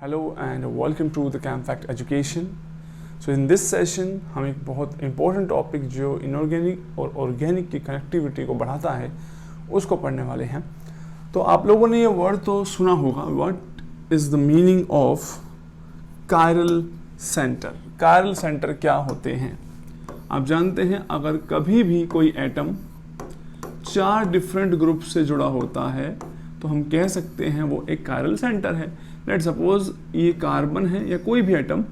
Hello and welcome to the Chem Fact Education. So in this session हम एक बहुत important topic जो inorganic और organic की connectivity को बढ़ाता है उसको पढ़ने वाले हैं. तो आप लोगों ने ये word तो सुना होगा. What is the meaning of chiral center? Chiral center क्या होते हैं? आप जानते हैं अगर कभी भी कोई एटम 4 डिफरेंट ग्रुप से जुड़ा होता है तो हम कह सकते हैं वो एक chiral center है. लेट सपोज ये कार्बन है या कोई भी एटम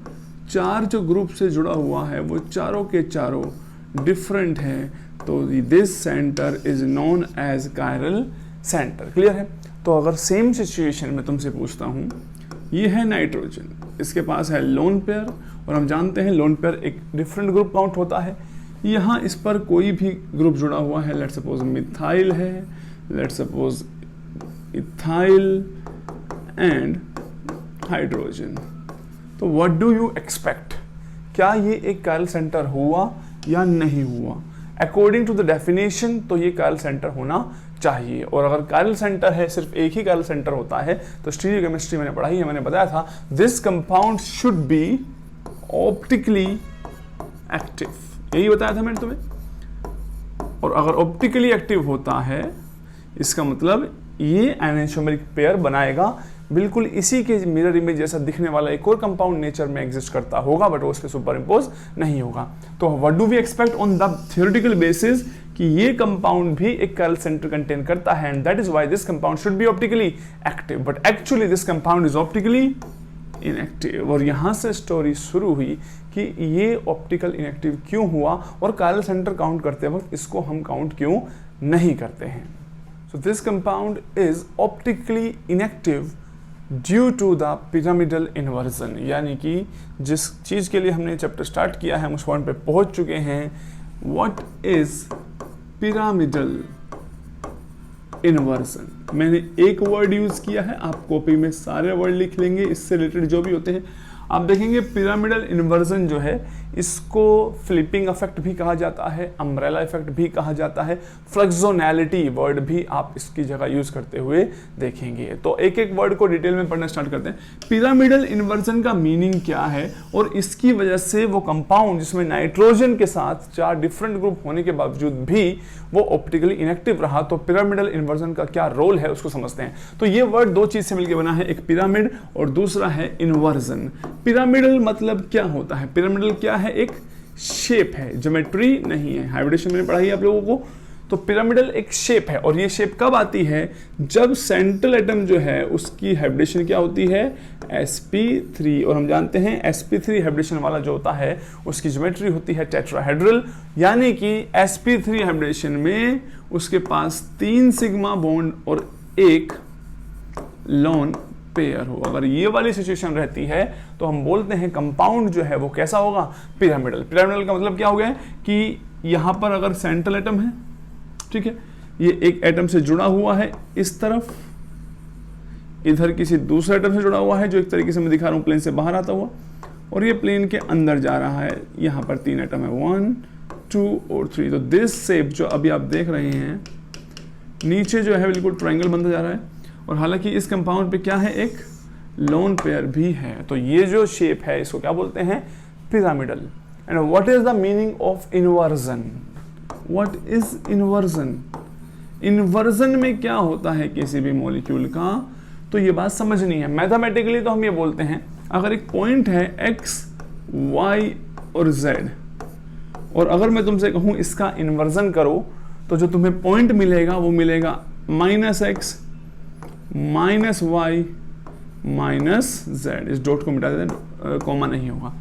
4 जो ग्रुप से जुड़ा हुआ है वो चारों के चारों डिफरेंट है, तो this centre is known as chiral centre. Clear है? तो अगर सेम सिचुएशन में तुमसे पूछता हूँ, ये है नाइट्रोजन, इसके पास है लोन पेयर और हम जानते हैं लोन पेयर एक डिफरेंट ग्रुप काउंट होता है. यहाँ इस पर कोई भी ग्रुप जुड़ा हुआ है, लेट सपोज मिथाइल है, let suppose ethyl and hydrogen. तो व्हाट डू यू एक्सपेक्ट? क्या ये एक कायरल सेंटर हुआ या नहीं हुआ? अकॉर्डिंग टू द डेफिनेशन तो ये कायरल सेंटर होना चाहिए. और अगर कायरल सेंटर है, सिर्फ एक ही कायरल सेंटर होता है, तो स्टीरियोकेमिस्ट्री मैंने पढ़ाई है, मैंने बताया था this compound should be optically active. यही बताया था मैंने तुम्हें. और अगर ऑप्टिकली एक्टिव होता है इसका मतलब ये एनेंटियोमेरिक पेयर बनाएगा. बिल्कुल इसी के मिरर इमेज जैसा दिखने वाला एक और कंपाउंड नेचर में एग्जिस्ट करता होगा, बट वो उस पर सुपर इम्पोज नहीं होगा. तो what do we expect on the theoretical basis कि ये कंपाउंड भी एक कायरल सेंटर कंटेन करता है, and that is why this compound should be optically active, but actually this compound is optically inactive. और यहां से स्टोरी शुरू हुई कि ये ऑप्टिकल इनएक्टिव क्यों हुआ और कायरल सेंटर काउंट करते वक्त इसको हम काउंट क्यों नहीं करते हैं. So this compound is optically inactive due to the pyramidal inversion. यानी कि जिस चीज़ के लिए हमने चैप्टर स्टार्ट किया है हम उस पॉइंट पे पहुंच चुके हैं. What is pyramidal inversion? मैंने एक वर्ड यूज किया है, आप कॉपी में सारे वर्ड लिख लेंगे इससे रिलेटेड जो भी होते हैं. आप देखेंगे पिरामिडल इन्वर्जन जो है इसको फ्लिपिंग इफेक्ट भी कहा जाता है, अम्ब्रेला इफेक्ट भी कहा जाता है, फ्लेक्सोनैलिटी वर्ड भी आप इसकी जगह यूज करते हुए देखेंगे. तो एक एक वर्ड को डिटेल में पढ़ना स्टार्ट करते हैं. पिरामिडल इन्वर्जन का मीनिंग क्या है और इसकी वजह से वो कंपाउंड जिसमें नाइट्रोजन के साथ 4 डिफरेंट ग्रुप होने के बावजूद भी वो ऑप्टिकली इनएक्टिव रहा, तो पिरामिडल इन्वर्जन का क्या रोल है उसको समझते हैं. तो ये वर्ड 2 चीज से मिलकर बना है, एक पिरामिड और दूसरा है इन्वर्जन. पिरामिडल मतलब क्या होता है? पिरामिडल क्या है? एक शेप है, ज्योमेट्री नहीं है. हाइब्रिडेशन मैंने पढ़ाई है आप लोगों को. तो पिरामिडल एक शेप है और ये शेप कब आती है? जब सेंट्रल एटम जो है उसकी हाइब्रिडेशन क्या होती है? sp3. और हम जानते हैं sp3 हाइब्रिडेशन वाला जो होता है उसकी ज्योमेट्री होती है टेट्राहेड्रल. यानी कि sp3 हाइब्रिडेशन में उसके पास 3 सिग्मा बॉन्ड और एक लोन पेयर हो. अगर ये वाली सिचुएशन रहती है तो हम बोलते हैं कंपाउंड जो है वो कैसा होगा? पिरामिडल. पिरामिडल का मतलब क्या हो गया कि यहां पर अगर सेंट्रल एटम है, ठीक है, ये एक एटम से जुड़ा हुआ है इस तरफ, इधर किसी दूसरे एटम से जुड़ा हुआ है जो एक तरीके से मैं दिखा रहा हूं प्लेन से बाहर आता हुआ, और ये प्लेन के अंदर जा रहा है. यहां पर 3 एटम है, 1 2 और 3. तो दिस शेप जो अभी आप देख रहे हैं नीचे जो है बिल्कुल ट्रायंगल बनता जा रहा है, और हालांकि इस कंपाउंड पे क्या है? एक लोन पेयर भी है. तो ये जो शेप है इसको क्या बोलते हैं? Pyramidal. And what is the meaning of inversion? What is inversion? Inversion में क्या होता है किसी भी मॉलिक्यूल का? तो ये बात समझनी है. मैथमेटिकली तो हम ये बोलते हैं अगर एक पॉइंट है x, y और z, और अगर मैं तुमसे कहूं इसका इन्वर्जन करो तो जो तुम्हें पॉइंट मिलेगा वो मिलेगा -x -y -z. इस डॉट को मिटा देते हैं, कॉमा नहीं होगा.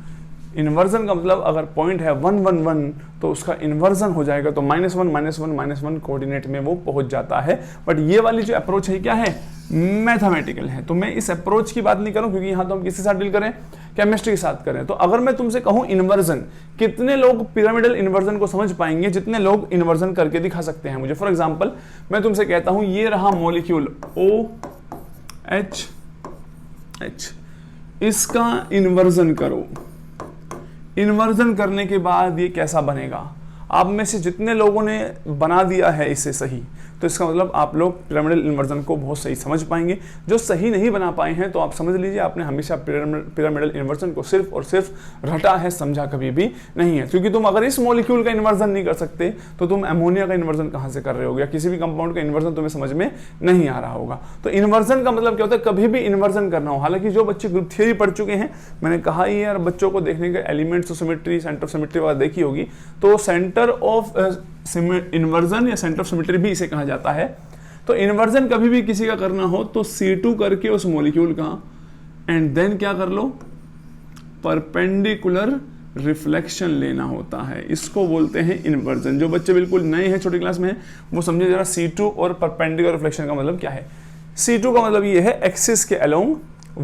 इन्वर्जन का मतलब अगर पॉइंट है 1 1 1 तो उसका इन्वर्जन हो जाएगा, तो -1 -1 -1 कोऑर्डिनेट में वो पहुंच जाता है. बट ये वाली जो अप्रोच है क्या है? मैथमेटिकल है. तो मैं इस अप्रोच की बात नहीं करूं क्योंकि यहां तो हम किसी साथ डील करें? केमिस्ट्री के साथ करें. तो अगर मैं तुमसे कहूं इन्वर्जन, कितने लोग पिरामिडल इन्वर्जन को समझ पाएंगे? जितने लोग इन्वर्जन करके दिखा सकते हैं मुझे. फॉर एग्जांपल मैं तुमसे कहता हूं ये रहा मॉलिक्यूल OH, इसका इन्वर्जन करो. इन्वर्जन करने के बाद ये कैसा बनेगा? आप में से जितने लोगों ने बना दिया है इसे सही, तो इसका मतलब आप लोग पिरामिडल इन्वर्जन को बहुत सही समझ पाएंगे। जो सही नहीं बना पाए हैं तो आप समझ लीजिए आपने हमेशा पिरामिडल इन्वर्जन को सिर्फ और सिर्फ रटा है, समझा कभी भी नहीं है। क्योंकि तुम अगर इस मॉलिक्यूल का इन्वर्जन नहीं कर सकते तो तुम अमोनिया का इन्वर्जन कहाँ से कर रहे हो, या किसी भी कंपाउंड का इन्वर्जन तुम्हें समझ में नहीं आ रहा होगा। तो इन्वर्जन का मतलब क्या होता है, कभी भी इन्वर्जन करना हो। हालांकि जो बच्चे ग्रुप थियरी पढ़ चुके हैं, मैंने कहा ही यार बच्चों को देखने के elements of symmetry, centre of symmetry वगैरह देखी होगी, तो सेंटर ऑफ इन्वर्जन या सेंटर ऑफ सिमेट्री भी इसे कहा जाता है। तो इन्वर्जन कभी भी किसी का करना हो तो C2 करके उस मॉलिक्यूल का, एंड देन क्या कर लो, परपेंडिकुलर रिफ्लेक्शन लेना होता है। इसको बोलते हैं इन्वर्जन। जो बच्चे बिल्कुल नए हैं, छोटी क्लास में हैं, वो समझे जरा C2 और परपेंडिकुलर रिफ्लेक्शन का मतलब क्या है। C2 का मतलब ये है एक्सिस के अलोंग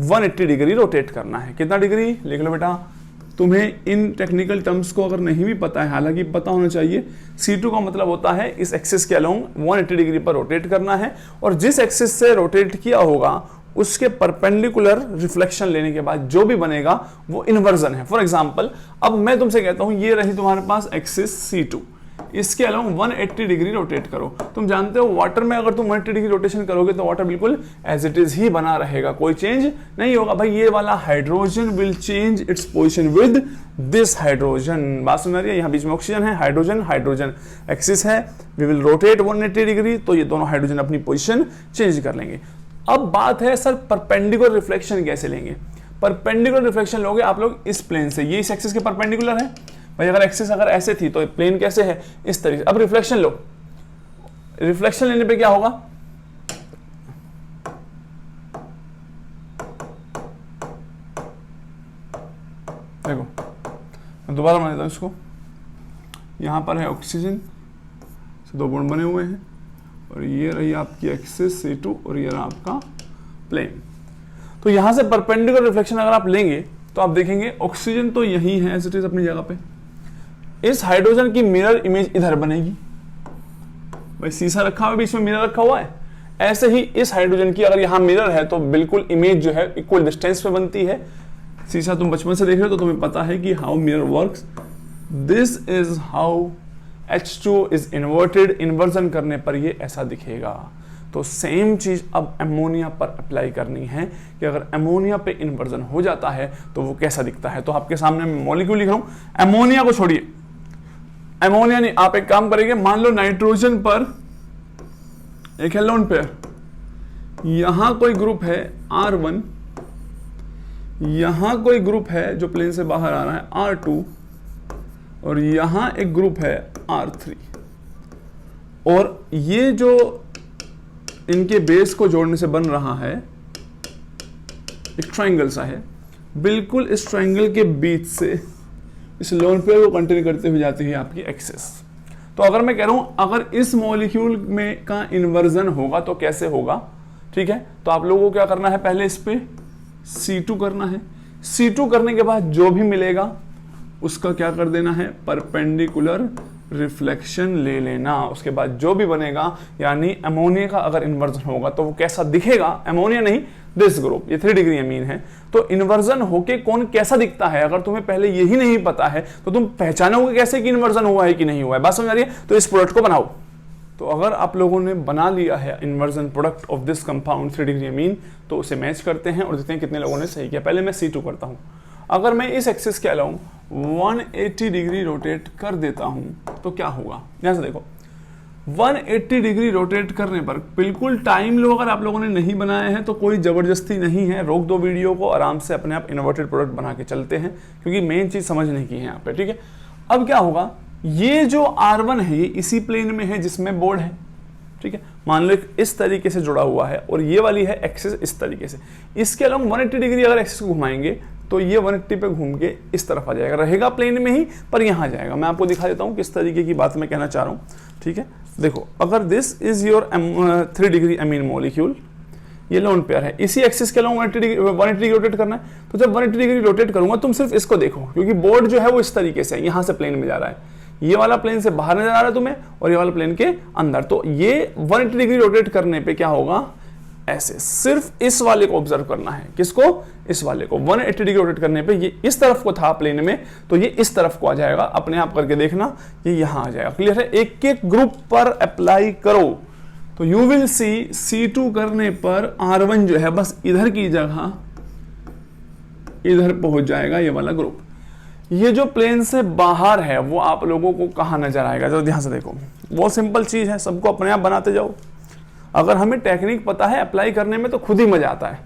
180 डिग्री रोटेट करना है। कितना डिग्री लिख लो बेटा, तुम्हें इन टेक्निकल टर्म्स को अगर नहीं भी पता है, हालांकि पता होना चाहिए। C2 का मतलब होता है इस एक्सिस के अलोंग 180 डिग्री पर रोटेट करना है, और जिस एक्सिस से रोटेट किया होगा उसके परपेंडिकुलर रिफ्लेक्शन लेने के बाद जो भी बनेगा वो इन्वर्जन है। फॉर एग्जांपल, अब मैं तुमसे कहता हूं ये रही तुम्हारे पास एक्सिस C2, इसके अलावा 180 डिग्री रोटेट करो। तुम जानते हो वाटर में अगर तुम 180 डिग्री रोटेशन करोगे तो वाटर बिल्कुल एज इट इज ही बना रहेगा, कोई चेंज नहीं होगा। भाई ये वाला hydrogen will change its position with this hydrogen. बात सुन रही है, यहाँ बीच में ऑक्सीजन है, हाइड्रोजन हाइड्रोजन एक्सिस है, वी विल रोटेट 180 डिग्री, तो ये दोनों हाइड्रोजन अपनी पोजिशन चेंज कर लेंगे। अब बात है सर परपेंडिकुलर रिफ्लेक्शन कैसे लेंगे। परपेंडिकुलर रिफ्लेक्शन लोगे आप लोग इस प्लेन से, ये इस एक्सिस के परपेंडिकुलर है। भाई अगर एक्सिस अगर ऐसे थी तो प्लेन कैसे है, इस तरीके से। अब रिफ्लेक्शन लो, रिफ्लेक्शन लेने पे क्या होगा, देखो मैं दोबारा बना देता हूं इसको। यहां पर है ऑक्सीजन से 2 बॉन्ड बने हुए हैं, और ये रही आपकी एक्सिस C2 और ये रहा आपका प्लेन। तो यहां से परपेंडिकुलर रिफ्लेक्शन अगर आप लेंगे तो आप देखेंगे ऑक्सीजन तो यही है एज इट इज अपनी जगह पे, इस हाइड्रोजन की मिरर इमेज इधर बनेगी। भाई शीशा रखा हुआ है, बीच में मिरर रखा हुआ है, ऐसे ही इस हाइड्रोजन की अगर यहां मिरर है तो बिल्कुल इमेज जो है इक्वल डिस्टेंस पे बनती है। शीशा तुम बचपन से देख रहे हो तो तुम्हें पता है कि how mirror works. This is how H2 is inverted. Inversion करने पर ये ऐसा दिखेगा। तो सेम चीज अब अमोनिया पर अप्लाई करनी है कि अगर अमोनिया पे इन्वर्जन हो जाता है तो वो कैसा दिखता है। तो आपके सामने मैं मॉलिक्यूल लिख रहा हूं, अमोनिया को छोड़िए, अमोनिया नहीं, आप एक काम करेंगे, मान लो नाइट्रोजन पर एक है लोन पेयर, यहां कोई ग्रुप है R1, यहां कोई ग्रुप है जो प्लेन से बाहर आ रहा है R2, और यहां एक ग्रुप है R3, और ये जो इनके बेस को जोड़ने से बन रहा है एक ट्रायंगल सा है, बिल्कुल इस ट्रायंगल के बीच से इस लोन पेयर को कंटिन्यू करते हुए जाती है आपकी एक्सिस। तो अगर मैं कह रहा हूं अगर इस मॉलिक्यूल में का इन्वर्जन होगा तो कैसे होगा, ठीक है। तो आप लोगों को क्या करना है, पहले इस पे C2 करना है। C2 करने के बाद जो भी मिलेगा उसका क्या कर देना है, परपेंडिकुलर रिफ्लेक्शन ले लेना। उसके बाद जो भी बनेगा, यानी अमोनिया का अगर इन्वर्जन होगा तो वो कैसा दिखेगा, अमोनिया नहीं दिस ग्रुप, ये 3 डिग्री अमीन है, तो इन्वर्जन होके कौन कैसा दिखता है, अगर तुम्हें पहले यही नहीं पता है तो तुम पहचानोगे कैसे कि इन्वर्जन हुआ है कि नहीं हुआ है। बात समझ आ रही है। तो इस प्रोडक्ट को बनाओ। तो अगर आप लोगों ने बना लिया है inversion product of this compound 3 degree amine, तो उसे मैच करते हैं और देखते हैं कितने लोगों ने सही किया। पहले मैं C2 करता हूं। अगर मैं इस एक्सिस के अलाउंग 180 डिग्री रोटेट कर देता हूं तो क्या होगा, यहां से देखो 180 डिग्री रोटेट करने पर बिल्कुल टाइम लो। अगर आप लोगों ने नहीं बनाया है तो कोई जबरदस्ती नहीं है, रोक दो वीडियो को, आराम से अपने आप इन्वर्टेड प्रोडक्ट बना के चलते हैं, क्योंकि मेन चीज समझने की है यहाँ पे, ठीक है। अब क्या होगा, ये जो R1 है ये इसी प्लेन में है जिसमें बोर्ड है, ठीक है। मान लो इस तरीके से जुड़ा हुआ है और ये वाली है एक्सिस इस तरीके से। इसके अलावा 180 डिग्री अगर एक्सिस को घुमाएंगे तो ये 180 पे घूम के इस तरफ आ जाएगा, रहेगा प्लेन में ही पर यहाँ जाएगा। मैं आपको दिखा देता हूँ किस तरीके की बात मैं कहना चाह रहा हूँ, ठीक है। देखो अगर this is your 3 degree amine molecule, ये लोन पेयर है, इसी एक्सिस के अलावा 180 डिग्री रोटेट करना है। तो जब 180 डिग्री रोटेट करूंगा तुम सिर्फ इसको देखो, क्योंकि बोर्ड जो है वो इस तरीके से यहाँ से प्लेन में जा रहा है, ये वाला प्लेन से बाहर नजर आ रहा है तुम्हें और ये वाला प्लेन के अंदर। तो ये 180 डिग्री रोटेट करने पे क्या होगा, ऐसे सिर्फ इस वाले को ऑब्जर्व करना है। किसको? इस वाले को। 180 डिग्री रोटेट करने पे ये इस तरफ को था प्लेन में, तो ये इस तरफ को आ जाएगा। अपने आप करके देखना, ये यहां आ जाएगा। क्लियर है? एक एक ग्रुप पर अप्लाई करो तो यू विल सी C2 करने पर R1 जो है बस इधर की जगह इधर पहुंच जाएगा, ये वाला ग्रुप। ये जो प्लेन से बाहर है वो आप लोगों को कहां नजर आएगा? जरा ध्यान से देखो, बहुत सिंपल चीज है, सबको अपने आप बनाते जाओ। अगर हमें टेक्निक पता है अप्लाई करने में तो खुद ही मजा आता है।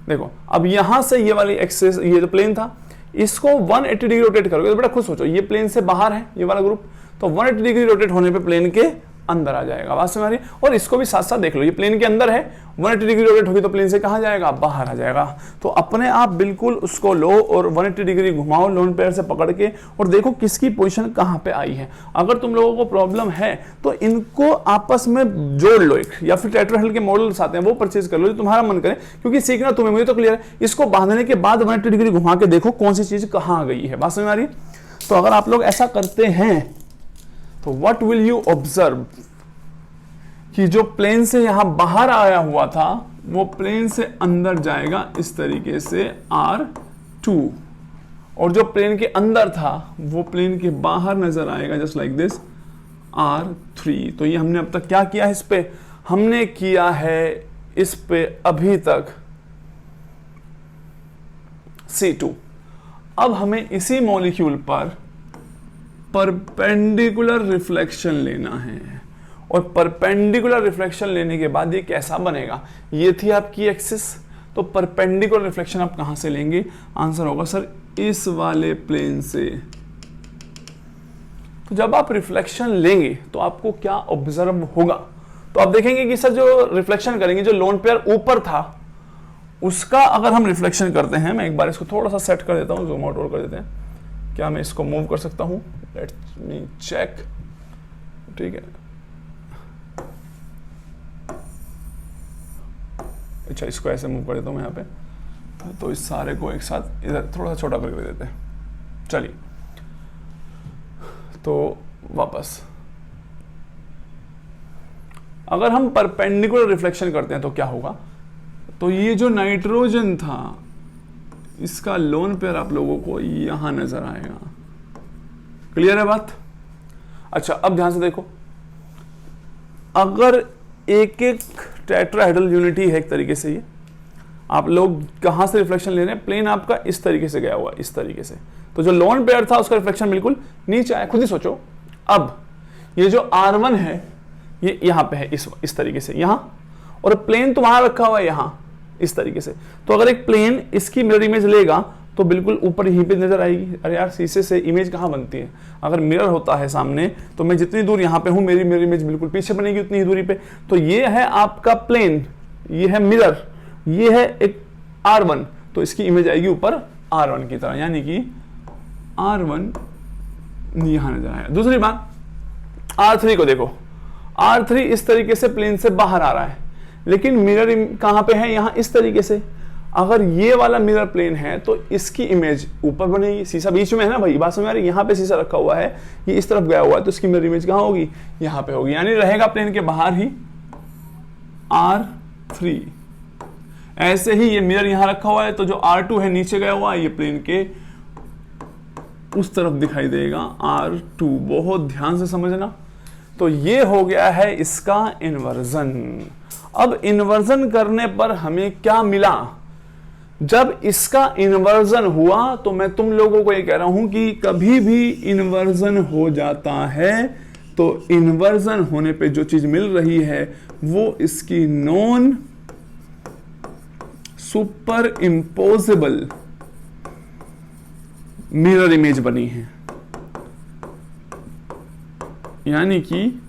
देखो अब यहां से ये वाली एक्सेस, ये जो प्लेन था इसको 180 डिग्री रोटेट करोगे तो बेटा खुद सोचो, ये प्लेन से बाहर है ये वाला ग्रुप, तो 180 डिग्री रोटेट होने पे प्लेन के अंदर आ जाएगा। बात समझ आ रही है? और इसको भी साथ साथ देख लो, ये प्लेन के अंदर है, 180 डिग्री रोटेट होगी तो प्लेन से कहां जाएगा? बाहर आ जाएगा। तो अपने आप बिल्कुल उसको लो और 180 डिग्री घुमाओ लोन पेयर से पकड़ के, और देखो किसकी पोजीशन कहां पे आई है। अगर तुम लोगों को प्रॉब्लम है तो इनको आपस में जोड़ लो एक, या फिर टेट्राहेड्रल के मॉडल्स आते हैं वो परचेज कर लो जो तुम्हारा मन करे, क्योंकि सीखना तुम्हें, मुझे तो क्लियर है। इसको बांधने के बाद 180 डिग्री घुमा के देखो कौन सी चीज कहां आ गई है। बात समझ आ रही है? तो अगर आप लोग ऐसा करते हैं तो व्हाट विल यू ऑब्जर्व कि जो प्लेन से यहां बाहर आया हुआ था वो प्लेन से अंदर जाएगा इस तरीके से R2, और जो प्लेन के अंदर था वो प्लेन के बाहर नजर आएगा जस्ट लाइक दिस R3। तो ये हमने अब तक क्या किया है? इस पे हमने किया है इस पे अभी तक C2। अब हमें इसी मॉलिक्यूल पर परपेंडिकुलर रिफ्लेक्शन लेना है, और परपेंडिकुलर रिफ्लेक्शन लेने के बाद ये कैसा बनेगा? ये थी आपकी एक्सिस, तो परपेंडिकुलर रिफ्लेक्शन आप कहां से लेंगे? आंसर होगा सर इस वाले प्लेन से। तो जब आप रिफ्लेक्शन लेंगे तो आपको क्या ऑब्जर्व होगा? तो आप देखेंगे कि सर जो रिफ्लेक्शन करेंगे, जो लोन पेयर ऊपर था उसका अगर हम रिफ्लेक्शन करते हैं, मैं एक बार इसको थोड़ा सा सेट कर देता हूं, जूम आउट और कर देते हैं। क्या मैं इसको मूव कर सकता हूं? Let me check. ठीक है, अच्छा इसको ऐसे मूव कर देता हूँ मैं यहाँ पे, तो इस सारे को एक साथ इधर थोड़ा सा छोटा करके देते हैं। चलिए, तो वापस अगर हम परपेंडिकुलर रिफ्लेक्शन करते हैं तो क्या होगा? तो ये जो नाइट्रोजन था इसका लोन पेयर आप लोगों को यहां नजर आएगा। क्लियर है बात? अच्छा अब ध्यान से देखो, अगर एक एक टेट्राहेड्रल यूनिटी है एक तरीके से, ये आप लोग कहां से रिफ्लेक्शन ले रहे हैं? प्लेन आपका इस तरीके से गया हुआ, इस तरीके से, तो जो लोन पेयर था उसका रिफ्लेक्शन बिल्कुल नीचे आया। खुद ही सोचो, अब ये जो R1 है ये यहां पे है इस तरीके से यहां, और प्लेन तो वहां रखा हुआ है यहां इस तरीके से। तो अगर एक प्लेन इसकी मिरर इमेज लेगा तो बिल्कुल ऊपर यहीं पे नजर आएगी। अरे यार शीशे से इमेज कहाँ बनती है? अगर मिरर होता है सामने तो मैं जितनी दूर यहाँ पे हूँ मेरी मिरर इमेज बिल्कुल पीछे बनेगी उतनी ही दूरी पे। तो ये है आपका प्लेन, ये है मिरर, ये है एक R1, तो इसकी इमेज आएगी ऊपर R1 की तरह, यानी कि R1 यहाँ नजर आएगा। दूसरी बात, R3 को देखो, R3 इस तरीके से प्लेन से बाहर आ रहा है, लेकिन मिरर कहाँ पे है? यहाँ इस तरीके से। अगर ये वाला मिरर प्लेन है तो इसकी इमेज ऊपर बनेगी, शीशा बीच में है ना भाई, बात समझ आ रही है? यहाँ पे शीशा रखा हुआ है, ये इस तरफ गया हुआ है, तो इसकी मिरर इमेज कहाँ होगी? यहाँ पे होगी, यानी रहेगा प्लेन के बाहर ही R3। ऐसे ही ये मिरर यहाँ रखा हुआ है, तो जो R2 है नीचे गया हुआ है, ये प्लेन के उस तरफ दिखाई देगा R2। बहुत ध्यान से समझना। तो ये हो गया है इसका इन्वर्जन। अब इन्वर्जन करने पर हमें क्या मिला? जब इसका इन्वर्जन हुआ तो मैं तुम लोगों को ये कह रहा हूं कि कभी भी इन्वर्जन हो जाता है तो इन्वर्जन होने पे जो चीज मिल रही है वो इसकी non super imposable mirror image बनी है, यानी कि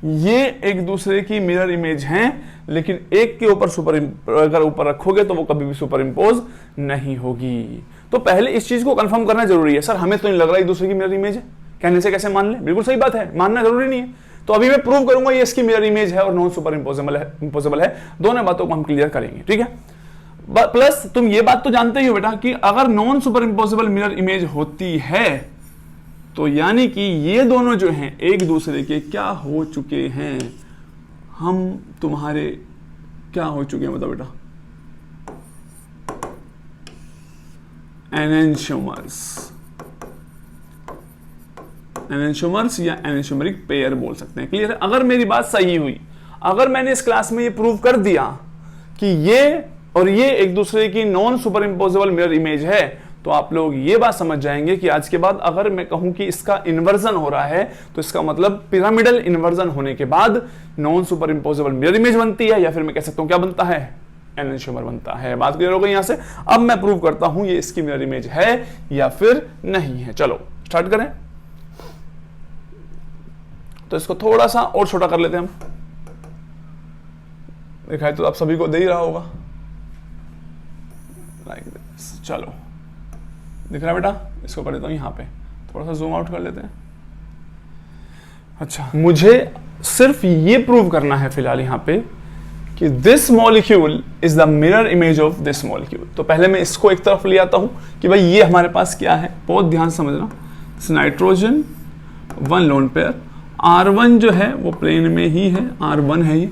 ये एक दूसरे की मिरर इमेज हैं, लेकिन एक के ऊपर अगर ऊपर रखोगे तो वो कभी भी सुपर इम्पोज नहीं होगी। तो पहले इस चीज को कंफर्म करना जरूरी है। सर हमें तो नहीं लग रहा एक दूसरे की मिरर इमेज है, कहने से कैसे मान ले? बिल्कुल सही बात है, मानना जरूरी नहीं है। तो अभी मैं प्रूव करूंगा ये इसकी मिरर इमेज है और नॉन सुपर इम्पोजेबल है। दोनों बातों को हम क्लियर करेंगे, ठीक है? प्लस तुम ये बात तो जानते ही हो बेटा कि अगर non super imposable mirror image होती है तो यानी कि ये दोनों जो हैं एक दूसरे के क्या हो चुके हैं? हम तुम्हारे क्या हो चुके हैं बताओ बेटा? एनेंशियोमर्स या एनेंशियोमरिक पेयर बोल सकते हैं। क्लियर है? अगर मेरी बात सही हुई, अगर मैंने इस क्लास में ये प्रूव कर दिया कि ये और ये एक दूसरे की नॉन सुपर इंपोजेबल मिरर इमेज है, तो आप लोग ये बात समझ जाएंगे कि आज के बाद अगर मैं कहूं कि इसका इन्वर्जन हो रहा है, तो इसका मतलब पिरामिडल इन्वर्जन होने के बाद नॉन सुपर इंपोजेबल मिरर इमेज बनती है, या फिर मैं कह सकता हूं क्या बनता है? एनेंशियोमर बनता है। बात क्लियर हो गई यहां से? अब मैं प्रूव करता हूं ये इसकी मिरर इमेज है या फिर नहीं है। चलो स्टार्ट करें। तो इसको थोड़ा सा और छोटा कर लेते हैं हम। दिखाई तो आप सभी को दे ही रहा होगा, लाइक दिस। चलो दिख रहा है बेटा? इसको कर देता हूं यहां पे, थोड़ा सा जूम आउट कर लेते हैं। अच्छा, मुझे सिर्फ ये प्रूव करना है फिलहाल यहां पे कि this molecule is the mirror image of this molecule. तो पहले मैं इसको एक तरफ ले आता हूं कि भाई ये हमारे पास क्या है, बहुत ध्यान से समझना। नाइट्रोजन 1 लोन पेयर, R1 जो है वो प्लेन में ही है, R1 है ये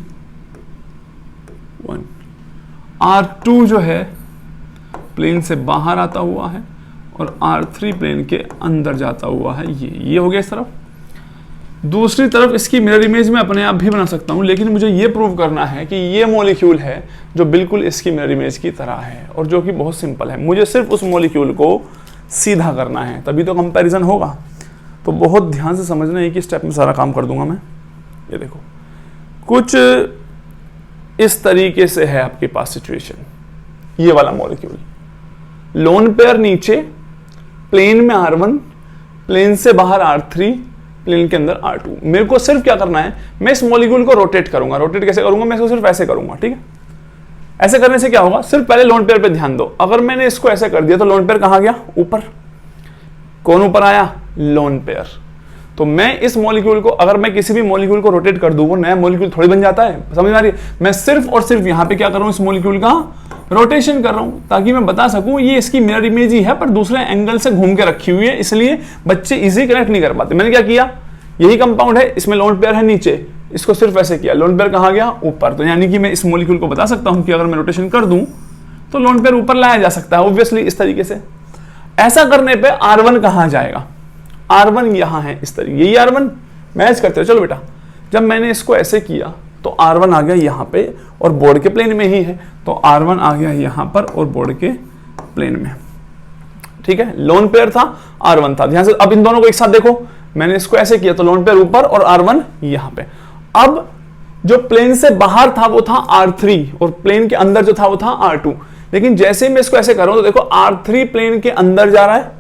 1, R2 जो है प्लेन से बाहर आता हुआ है और R3 प्लेन के अंदर जाता हुआ है। ये हो गया इस तरफ। दूसरी तरफ इसकी मिरर इमेज मैं अपने आप भी बना सकता हूं, लेकिन मुझे ये प्रूव करना है कि ये मॉलिक्यूल है जो बिल्कुल इसकी मिरर इमेज की तरह है, और जो कि बहुत सिंपल है। मुझे सिर्फ उस मॉलिक्यूल को सीधा करना है, तभी तो कंपैरिजन होगा। तो बहुत ध्यान से समझना है कि स्टेप में सारा काम कर दूंगा मैं। ये देखो, कुछ इस तरीके से है आपके पास सिचुएशन। ये वाला मॉलिक्यूल लोन पेयर नीचे, प्लेन में R1, प्लेन से बाहर R3, प्लेन के अंदर R2। मेरे को सिर्फ क्या करना है, मैं इस मॉलिक्यूल को रोटेट करूंगा। रोटेट कैसे करूंगा? मैं इसको सिर्फ ऐसे करूंगा, ठीक है? ऐसे करने से क्या होगा, सिर्फ पहले लोन पेयर पे ध्यान दो। अगर मैंने इसको ऐसे कर दिया तो लोन पेयर कहां गया? ऊपर। कौन ऊपर आया? Lone pair. तो मैं इस मॉलिक्यूल को, अगर मैं किसी भी मॉलिक्यूल को रोटेट कर दूं, वो नया मॉलिक्यूल थोड़ी बन जाता है। समझ में आ रही है? मैं सिर्फ और सिर्फ यहां पे क्या कर रहा हूं, इस मॉलिक्यूल का रोटेशन कर रहा हूं, ताकि मैं बता सकूं ये इसकी मिरर इमेज ही है, पर दूसरे एंगल से घूम के रखी हुई है, इसलिए बच्चे इजी कनेक्ट नहीं कर पाते। मैंने क्या किया, यही कंपाउंड है, इसमें लोन पेयर है नीचे, इसको सिर्फ ऐसे किया, लोन पेयर कहां गया? ऊपर। तो यानी कि मैं इस मॉलिक्यूल को बता सकता हूं कि अगर मैं रोटेशन कर दूं तो लोन पेयर ऊपर लाया जा सकता है, ऑब्वियसली इस तरीके से। ऐसा करने पे R1 कहां जाएगा? R1 यहां है, इस तरीके, यही R1 मैच करते हो। चलो बेटा, जब मैंने इसको ऐसे किया तो R1 आ गया यहां पे और बोर्ड के प्लेन में ही है, तो R1 आ गया यहां पर और बोर्ड के प्लेन में, ठीक है? लोन पेयर था, R1 था। ध्यान से अब इन दोनों को एक साथ देखो, मैंने इसको ऐसे किया तो लोन पेयर ऊपर और R1 यहां पे। अब जो प्लेन से बाहर था वो था R3 और प्लेन के अंदर जो था वो था R2। लेकिन जैसे ही मैं इसको ऐसे कर रहा हूं तो देखो R3 प्लेन के अंदर जा रहा है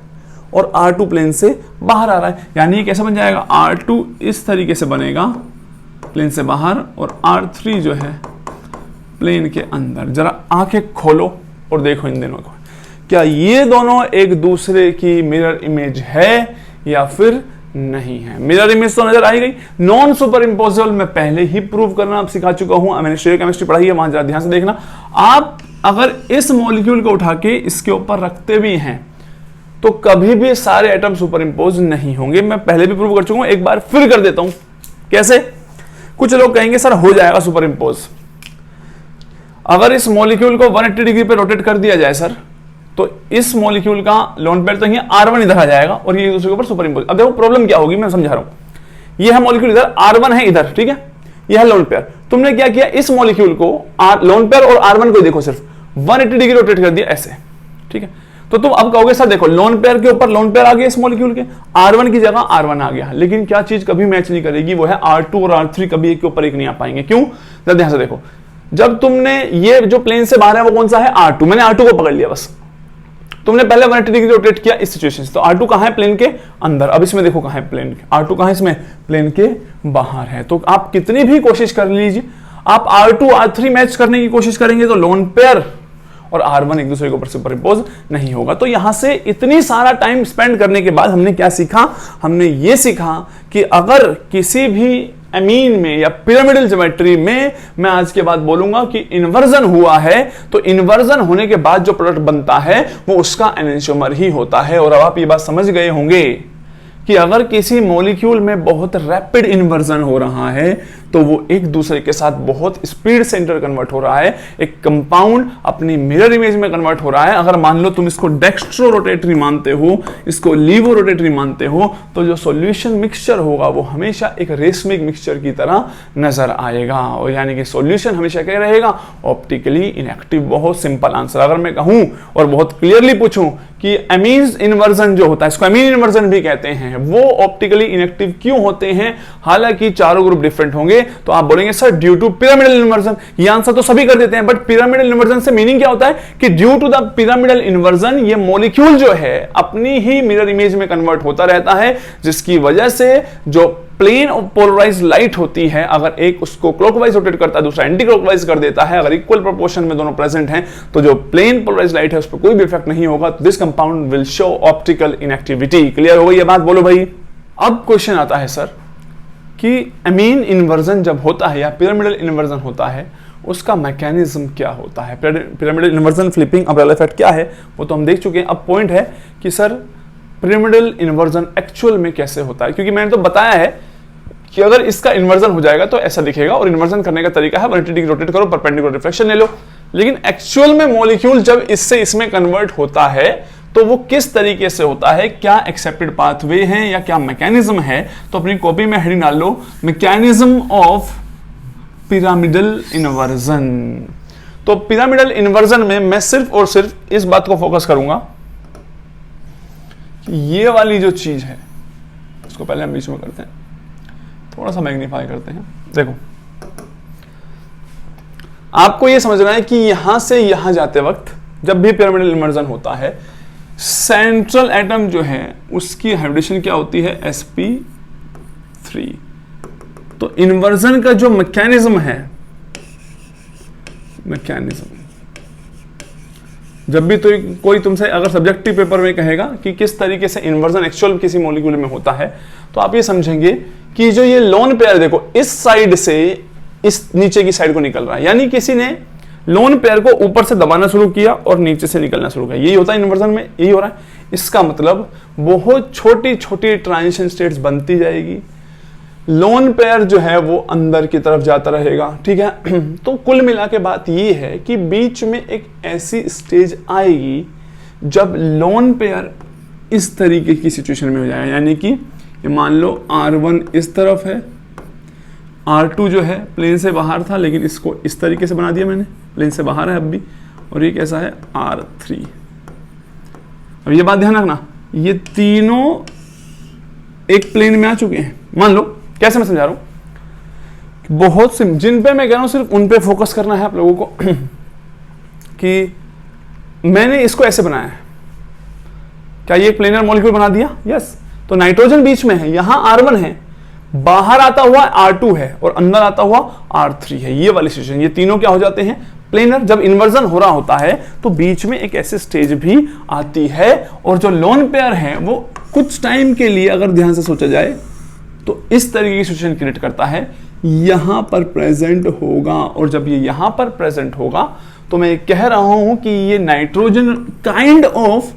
और R2 प्लेन से बाहर आ रहा है। यानी कैसे बन जाएगा? R2 इस तरीके से बनेगा, प्लेन से बाहर, और R3 जो है प्लेन के अंदर। जरा आंखें खोलो और देखो इन दोनों को, क्या ये दोनों एक दूसरे की मिरर इमेज है या फिर नहीं है? मिरर इमेज तो नजर आई गई। नॉन सुपर इंपोजेबल मैं पहले ही प्रूव करना आप सिखा चुका हूं, मैंने स्टीरियो केमिस्ट्री पढ़ाई है, वहां जरा ध्यान से देखना। आप अगर इस मॉलिक्यूल को उठा के इसके ऊपर रखते भी हैं तो कभी भी सारे एटम सुपर इंपोज नहीं होंगे। मैं पहले भी प्रूव कर चुका हूं, एक बार फिर कर देता हूं। कैसे? कुछ लोग कहेंगे सर हो जाएगा सुपर इंपोज, अगर इस मॉलिक्यूल को 180 डिग्री पे रोटेट कर दिया जाए सर, तो इस मॉलिक्यूल का लोन पेयर तो यहाँ R1 इधर आ जाएगा और ये दूसरे के ऊपर सुपर इंपोज। अब देखो प्रॉब्लम क्या होगी, मैं समझा रहा हूं। ये है मॉलिक्यूल इधर, R1 है इधर, ठीक है? यह है लोन पेयर। तुमने क्या किया, इस मॉलिक्यूल को लोन पेयर और R1 को देखो सिर्फ 180 डिग्री रोटेट कर दिया ऐसे, ठीक है? तो तुम अब कहोगे सर देखो लोन पेयर के ऊपर लोन पेयर आ गया इस मॉलिक्यूल के, R1 की जगह R1 आ गया। लेकिन क्या चीज कभी मैच नहीं करेगी, वो है R2 और R3 कभी एक के ऊपर एक नहीं आ पाएंगे। क्यों? जरा ध्यान से देखो, जब तुमने ये जो प्लेन से बाहर है वो कौन सा है? R2। मैंने R2 को पकड़ लिया बस। तुमने पहले 180 डिग्री रोटेट किया इस सिचुएशन से, तो R2 कहां है? प्लेन के अंदर। अब इसमें देखो कहां है? प्लेन के। R2 कहां है इसमें? प्लेन के बाहर है। तो आप कितनी भी कोशिश कर लीजिए, आप R2 R3 मैच करने की कोशिश करेंगे तो लोन पेयर और R1 एक दूसरे के ऊपर सुपर इंपोज नहीं होगा। तो यहां से इतनी सारा टाइम स्पेंड करने के बाद हमने क्या सीखा? हमने ये सीखा कि अगर किसी भी अमीन में या पिरामिडल ज्योमेट्री में मैं आज के बाद बोलूंगा कि इन्वर्जन हुआ है, तो इन्वर्जन होने के बाद जो प्रोडक्ट बनता है वो उसका एनेंशियोमर ही होता है। और अब आप ये बात समझ गए होंगे कि अगर किसी मॉलिक्यूल में बहुत रैपिड इन्वर्जन हो रहा है तो वो एक दूसरे के साथ बहुत स्पीड से इंटर कन्वर्ट हो रहा है, एक कंपाउंड अपनी मिरर इमेज में कन्वर्ट हो रहा है। अगर मान लो तुम इसको डेक्स्ट्रो रोटेटरी मानते हो, इसको लीवो रोटेटरी मानते हो, तो जो सॉल्यूशन मिक्सचर होगा वो हमेशा एक रेशमिक मिक्सचर की तरह नजर आएगा, और यानी कि सॉल्यूशन हमेशा क्या रहेगा, ऑप्टिकली इनएक्टिव। बहुत सिंपल आंसर। अगर मैं कहूं और बहुत क्लियरली पूछूं कि एमीन इन्वर्जन जो होता है, इसको एमीन इन्वर्जन भी कहते हैं, वो ऑप्टिकली इनएक्टिव क्यों होते हैं, हालांकि चारों ग्रुप डिफरेंट होंगे, तो आप बोलेंगे sir due to pyramidal inversion. ये आंसर तो सभी कर देते हैं, बट पिरामिडल इन्वर्जन से मीनिंग क्या होता है कि due to the pyramidal inversion ये मॉलिक्यूल जो है अपनी ही मिरर इमेज में कन्वर्ट होता रहता है, जिसकी वजह से जो प्लेन पोलराइज लाइट होती है, अगर एक उसको क्लॉकवाइज रोटेट करता है, दूसरा एंटी क्लॉकवाइज कर देता है, अगर इक्वल प्रोपोर्शन में दोनों प्रेजेंट हैं, तो जो प्लेन पोलराइज लाइट है उस पर कोई भी इफेक्ट नहीं होगा। This compound will show optical inactivity. Clear हो गई ये बात? बोलो भाई। अब क्वेश्चन आता है सर कि एमीन इन्वर्जन जब होता है या पिरामिडल इन्वर्जन होता है, उसका मैकेनिज्म क्या होता है? Pyramidal inversion, flipping, umbrella effect क्या है वो तो हम देख चुके हैं। अब पॉइंट है कि सर पिरामिडल इन्वर्जन एक्चुअल में कैसे होता है, क्योंकि मैंने तो बताया है कि अगर इसका इन्वर्जन हो जाएगा तो ऐसा दिखेगा, और इन्वर्जन करने का तरीका है 180 डिग्री रोटेट करो, परपेंडिकुलर रिफ्लेक्शन ले लो। लेकिन एक्चुअल में मॉलिक्यूल जब इससे इसमें कन्वर्ट होता है तो वो किस तरीके से होता है, क्या एक्सेप्टेड पाथवे है या क्या मैकेनिज्म है, तो अपनी कॉपी में हेडिंग डाल लो, मैकेनिज्म ऑफ पिरामिडल इन्वर्जन। तो पिरामिडल इन्वर्जन में मैं सिर्फ और सिर्फ इस बात को फोकस करूंगा कि ये वाली जो चीज है, इसको पहले हम बीच में करते हैं, थोड़ा सा मैग्नीफाई करते हैं। देखो, आपको यह समझना है कि यहां से यहां जाते वक्त जब भी पिरामिडल इन्वर्जन होता है, सेंट्रल एटम जो है उसकी हाइब्रिडेशन क्या होती है, sp3। तो इन्वर्जन का जो मैकेनिज्म है, जब भी तो कोई तुमसे अगर सब्जेक्टिव पेपर में कहेगा कि किस तरीके से इन्वर्जन एक्चुअल किसी मॉलिक्यूल में होता है, तो आप ये समझेंगे कि जो ये लोन पेयर देखो इस साइड से इस नीचे की साइड को निकल रहा है, यानी किसी ने लोन पेयर को ऊपर से दबाना शुरू किया और नीचे से निकलना शुरू किया। यही होता है इन्वर्जन में, यही हो रहा है। इसका मतलब बहुत छोटी छोटी ट्रांजिशन स्टेट्स बनती जाएगी, लोन पेयर जो है वो अंदर की तरफ जाता रहेगा, ठीक है। तो कुल मिला के बात ये है कि बीच में एक ऐसी स्टेज आएगी जब लोन पेयर इस तरीके की सिचुएशन में हो जाएगा, यानी कि मान लो R1 इस तरफ है, R2 जो है प्लेन से बाहर था, लेकिन इसको इस तरीके से बना दिया मैंने, प्लेन से बाहर है अब भी, और ये कैसा है R3। अब ये बात ध्यान रखना, ये तीनों एक प्लेन में आ चुके हैं। मान लो, कैसे मैं समझा रहा हूं, बहुत से जिन पे मैं कह रहा हूं सिर्फ उन पे फोकस करना है आप लोगों को कि मैंने इसको ऐसे बनाया है, क्या ये प्लेनर मॉलिक्यूल बना दिया? यस। तो नाइट्रोजन बीच में है, यहां R1 है, बाहर आता हुआ R2 है और अंदर आता हुआ R3 है, ये वाली सिचुएशन। ये तीनों क्या हो जाते हैं, प्लेनर। जब इन्वर्जन हो रहा होता है तो बीच में एक ऐसी स्टेज भी आती है, और जो लोन पेयर है वो कुछ टाइम के लिए अगर ध्यान से सोचा जाए तो इस तरीके की सिचुएशन क्रिएट करता है, यहां पर प्रेजेंट होगा। और जब ये यहां पर प्रेजेंट होगा तो मैं कह रहा हूं कि ये nitrogen kind of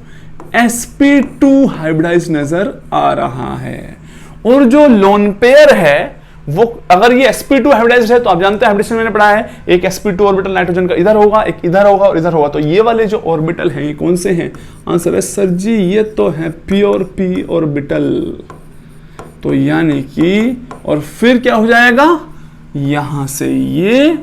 sp2 hybridise नजर आ रहा है। और जो लोन पेयर है वो अगर ये sp2 हाइब्रिडाइज्ड है तो आप जानते हैं हाइब्रिडेशन मैंने पढ़ा है, एक sp2 ऑर्बिटल नाइट्रोजन का इधर होगा, एक इधर होगा और इधर होगा। तो ये वाले जो ऑर्बिटल हैं ये कौन से हैं? आंसर है सर जी ये तो है प्योर p ऑर्बिटल। तो यानी कि और फिर क्या हो जाएगा, यहां से ये,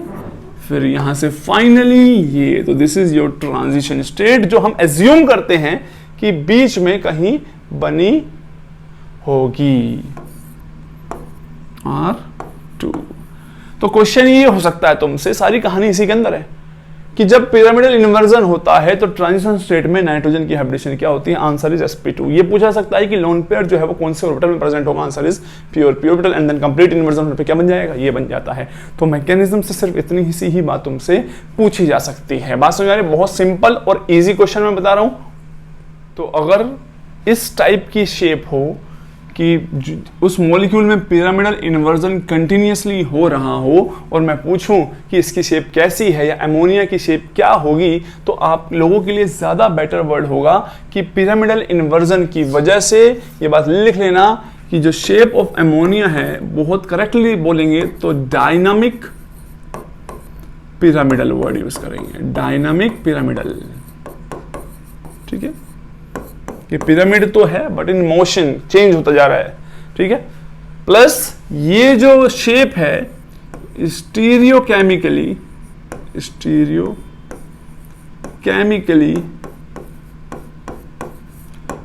फिर यहां से फाइनली ये। तो this is your transition state जो हम एज्यूम करते हैं कि बीच में कहीं बनी होगी, R2। तो क्वेश्चन ये हो सकता है तुमसे, सारी कहानी इसी के अंदर है कि जब पिरामिडल इन्वर्जन होता है तो ट्रांजिशन स्टेट में नाइट्रोजन की हाइब्रिडेशन क्या होती है? Answer is sp2। ये पूछा सकता है कि लोन पेयर जो है वो कौन से ऑर्बिटल में प्रेजेंट होगा? Answer is pure p orbital. And then complete inversion पे क्या बन जाएगा? ये बन जाता है। तो मैकेनिज्म से सिर्फ इतनी ही सी ही बात तुमसे पूछी जा सकती है। बात समझ आ रही? बहुत सिंपल और इजी क्वेश्चन मैं बता रहा हूं। तो अगर इस टाइप की शेप हो कि उस मॉलिक्यूल में पिरामिडल इन्वर्जन कंटिन्यूअसली हो रहा हो और मैं पूछूं कि इसकी शेप कैसी है या अमोनिया की शेप क्या होगी, तो आप लोगों के लिए ज़्यादा बेटर वर्ड होगा कि पिरामिडल इन्वर्जन की वजह से, ये बात लिख लेना कि जो शेप ऑफ अमोनिया है, बहुत करेक्टली बोलेंगे तो डायनामिक पिरामिडल वर्ड यूज करेंगे, डायनामिक पिरामिडल। ठीक है, ये पिरामिड तो है बट इन मोशन, चेंज होता जा रहा है। ठीक है, प्लस ये जो शेप है स्टीरियोकेमिकली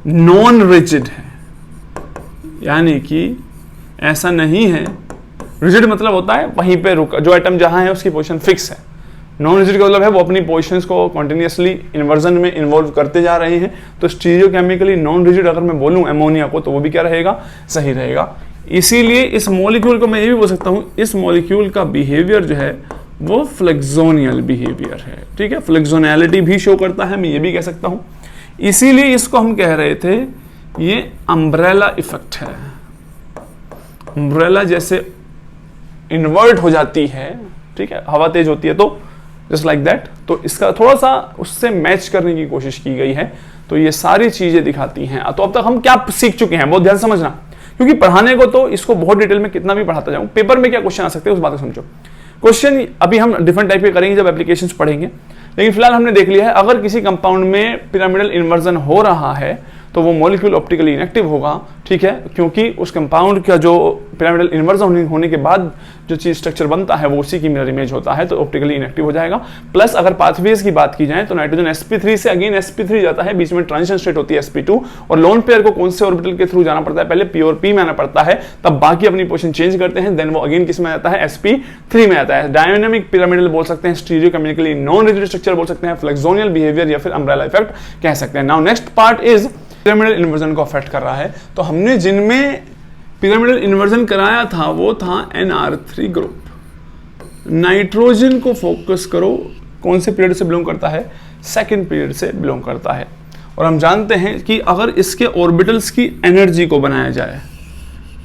नॉन रिजिड है, यानी कि ऐसा नहीं है। रिजिड मतलब होता है वहीं पे रुका, जो एटम जहां है उसकी पोजीशन फिक्स है। नॉन रिजिड का मतलब है वो अपनी पोजीशंस को कॉन्टिन्यूसली इन्वर्जन में इन्वॉल्व करते जा रहे हैं। तो स्टीरियोकेमिकली नॉन रिजिड अगर मैं बोलूं अमोनिया को, तो वो भी क्या रहेगा, सही रहेगा। इसीलिए इस मॉलिक्यूल को मैं ये भी बोल सकता हूं, इस मॉलिक्यूल का बिहेवियर जो है वो फ्लेक्सोनियल बिहेवियर है। ठीक है, फ्लेक्सोनैलिटी भी शो करता है, मैं ये भी कह सकता हूं। इसीलिए इसको हम कह रहे थे ये अम्ब्रेला इफेक्ट है। अम्ब्रेला जैसे इन्वर्ट हो जाती है, ठीक है, हवा तेज होती है तो जस्ट लाइक दैट, तो इसका थोड़ा सा उससे मैच करने की कोशिश की गई है। तो ये सारी चीजें दिखाती हैं। तो अब तक हम क्या सीख चुके हैं, बहुत ध्यान समझना, क्योंकि पढ़ाने को तो इसको बहुत डिटेल में कितना भी पढ़ाता जाऊं, पेपर में क्या क्वेश्चन आ सकते हैं उस बात को समझो। क्वेश्चन अभी हम डिफरेंट टाइप के करेंगे जब एप्लीकेशंस पढ़ेंगे, लेकिन फिलहाल हमने देख लिया है अगर किसी कंपाउंड में पिरामिडल इन्वर्जन हो रहा है तो वो मॉलिक्यूल ऑप्टिकली इनएक्टिव होगा। ठीक है, क्योंकि उस कंपाउंड का जो पिरामिडल इन्वर्जन होने के बाद जो चीज स्ट्रक्चर बनता है वो उसी की मिरर इमेज होता है, तो ऑप्टिकली इनएक्टिव हो जाएगा। प्लस अगर पाथवेज की बात की जाए तो नाइट्रोजन sp3 से अगेन sp3 जाता है, बीच में ट्रांजिशन स्टेट होती है sp2, और लोन पेयर को कौन से ऑर्बिटल के थ्रू जाना पड़ता है, पहले p और p में आना पड़ता है, तब बाकी अपनी पोजीशन चेंज करते हैं, देन वो अगेन किस में आता है, sp3 में आता है। डायनामिक पिरामिडल बोल सकते हैं, स्टीरियोकेमिकली नॉन रिजिड स्ट्रक्चर बोल सकते हैं, फ्लेक्सोनियल बिहेवियर या फिर अम्ब्रेला इफेक्ट कह सकते हैं। Now next part is pyramidal inversion को अफेक्ट कर रहा है। तो हमने जिनमें पिरामिडल इन्वर्जन कराया था वो था nr3 ग्रुप। नाइट्रोजन को फोकस करो, कौन से पीरियड से बिलोंग करता है, सेकंड पीरियड से बिलोंग करता है। और हम जानते हैं कि अगर इसके ऑर्बिटल्स की एनर्जी को बनाया जाए,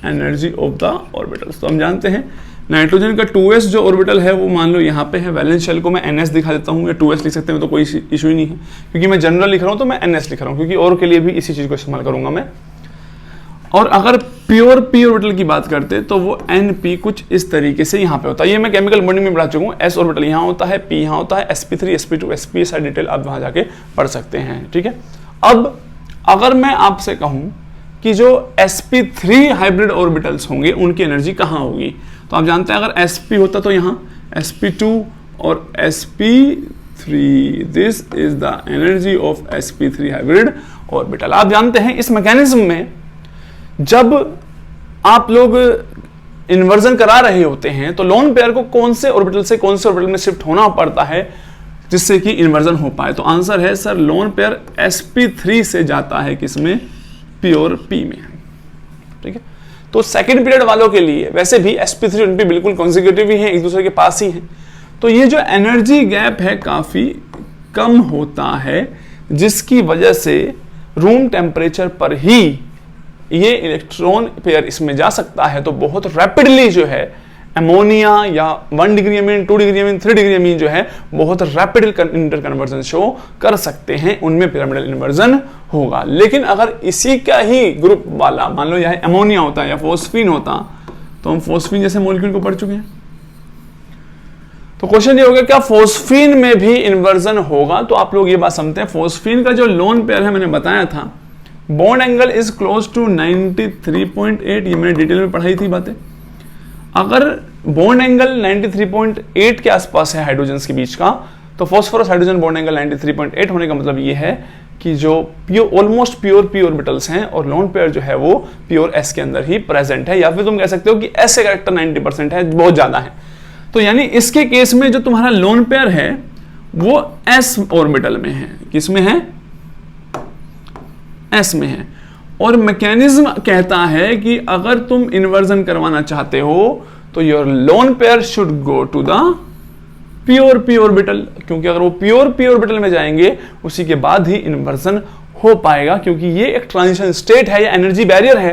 एनर्जी ऑफ द ऑर्बिटल्स, तो हम जानते हैं नाइट्रोजन का 2s जो ऑर्बिटल है वो मान लो यहाँ पे है, वैलेंस शेल को मैं ns दिखा देता हूँ, या 2s लिख सकते हैं, तो कोई इशू ही नहीं है, क्योंकि मैं जनरल लिख रहा हूँ तो मैं ns लिख रहा हूँ, क्योंकि और के लिए भी इसी चीज को इस्तेमाल करूंगा मैं। और अगर प्योर p ऑर्बिटल की बात करते तो वो np कुछ इस तरीके से यहाँ पे होता है। ये मैं केमिकल बॉन्डिंग में बढ़ा चुका हूँ। s ऑर्बिटल यहाँ होता है, p यहाँ होता है, sp3 sp2 sp सारी डिटेल आप वहां जाके पढ़ सकते हैं। ठीक है, अब अगर मैं आपसे कहूँ कि जो sp3 हाइब्रिड ऑर्बिटल्स होंगे उनकी एनर्जी कहाँ होगी, तो आप जानते हैं अगर sp होता तो यहाँ sp2 और sp3, this is the energy of sp3 hybrid orbital. आप जानते हैं इस मैकेनिज्म में जब आप लोग इन्वर्जन करा रहे होते हैं तो लोन पेयर को कौन से ऑर्बिटल से कौन से ऑर्बिटल में शिफ्ट होना पड़ता है जिससे कि इन्वर्जन हो पाए, तो आंसर है सर लोन पेयर sp3 से जाता है किसमें, प्योर p में। ठीक है, तो सेकंड पीरियड वालों के लिए वैसे भी sp3 और np बिल्कुल कॉन्जिक्यूटिव ही हैं, एक दूसरे के पास ही हैं, तो ये जो एनर्जी गैप है काफी कम होता है, जिसकी वजह से रूम टेम्परेचर पर ही ये इलेक्ट्रॉन पेयर इसमें जा सकता है। तो बहुत रैपिडली जो है अमोनिया या 1 degree amine, 2 degree amine, 3 degree amine जो है बहुत रैपिड इंटर कन्वर्जन शो कर सकते हैं, उनमें पिरामिडल इन्वर्जन होगा। लेकिन अगर इसी का ही ग्रुप वाला मान लो यह अमोनिया होता या फोस्फीन होता, तो हम फोस्फीन जैसे मॉलिक्यूल को पढ़ चुके हैं। तो क्वेश्चन ये होगा क्या फोस्फीन में भी इन्वर्जन होगा, तो आप लोग ये बात समझते हैं फोस्फीन का जो लोन पेयर है मैंने बताया था, bond angle is close to 93.8, ये मैंने डिटेल में पढ़ाई थी बातें। अगर बॉन्ड एंगल 93.8 के आसपास है हाइड्रोजन के बीच का, तो फॉस्फोरस हाइड्रोजन बॉन्ड एंगल 93.8 होने का मतलब ये है कि जो pure almost pure p orbitals हैं और लोन पेयर जो है वो प्योर s के अंदर ही प्रेजेंट है, या फिर तुम कह सकते हो कि s का कैरेक्टर 90% है, बहुत ज्यादा है। तो यानी इसके केस में जो तुम्हारा लोन पेयर है वो s ऑर्बिटल में है, किसमें है, s में है। और मैकेनिज्म कहता है कि अगर तुम इन्वर्जन करवाना चाहते हो तो your lone pair should go to the pure p orbital, क्योंकि अगर वो प्योर p ऑर्बिटल में जाएंगे उसी के बाद ही इन्वर्जन हो पाएगा, क्योंकि ये एक ट्रांजिशन स्टेट है या एनर्जी बैरियर है,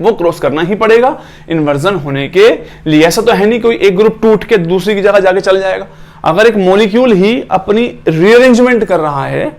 वो क्रॉस करना ही पड़ेगा इन्वर्जन होने के लिए। ऐसा तो है नहीं कोई एक ग्रुप टूट के दूसरी की जगह जाके चल जाएगा। अगर एक मॉलिक्यूल ही अपनी रीअरेंजमेंट कर रहा है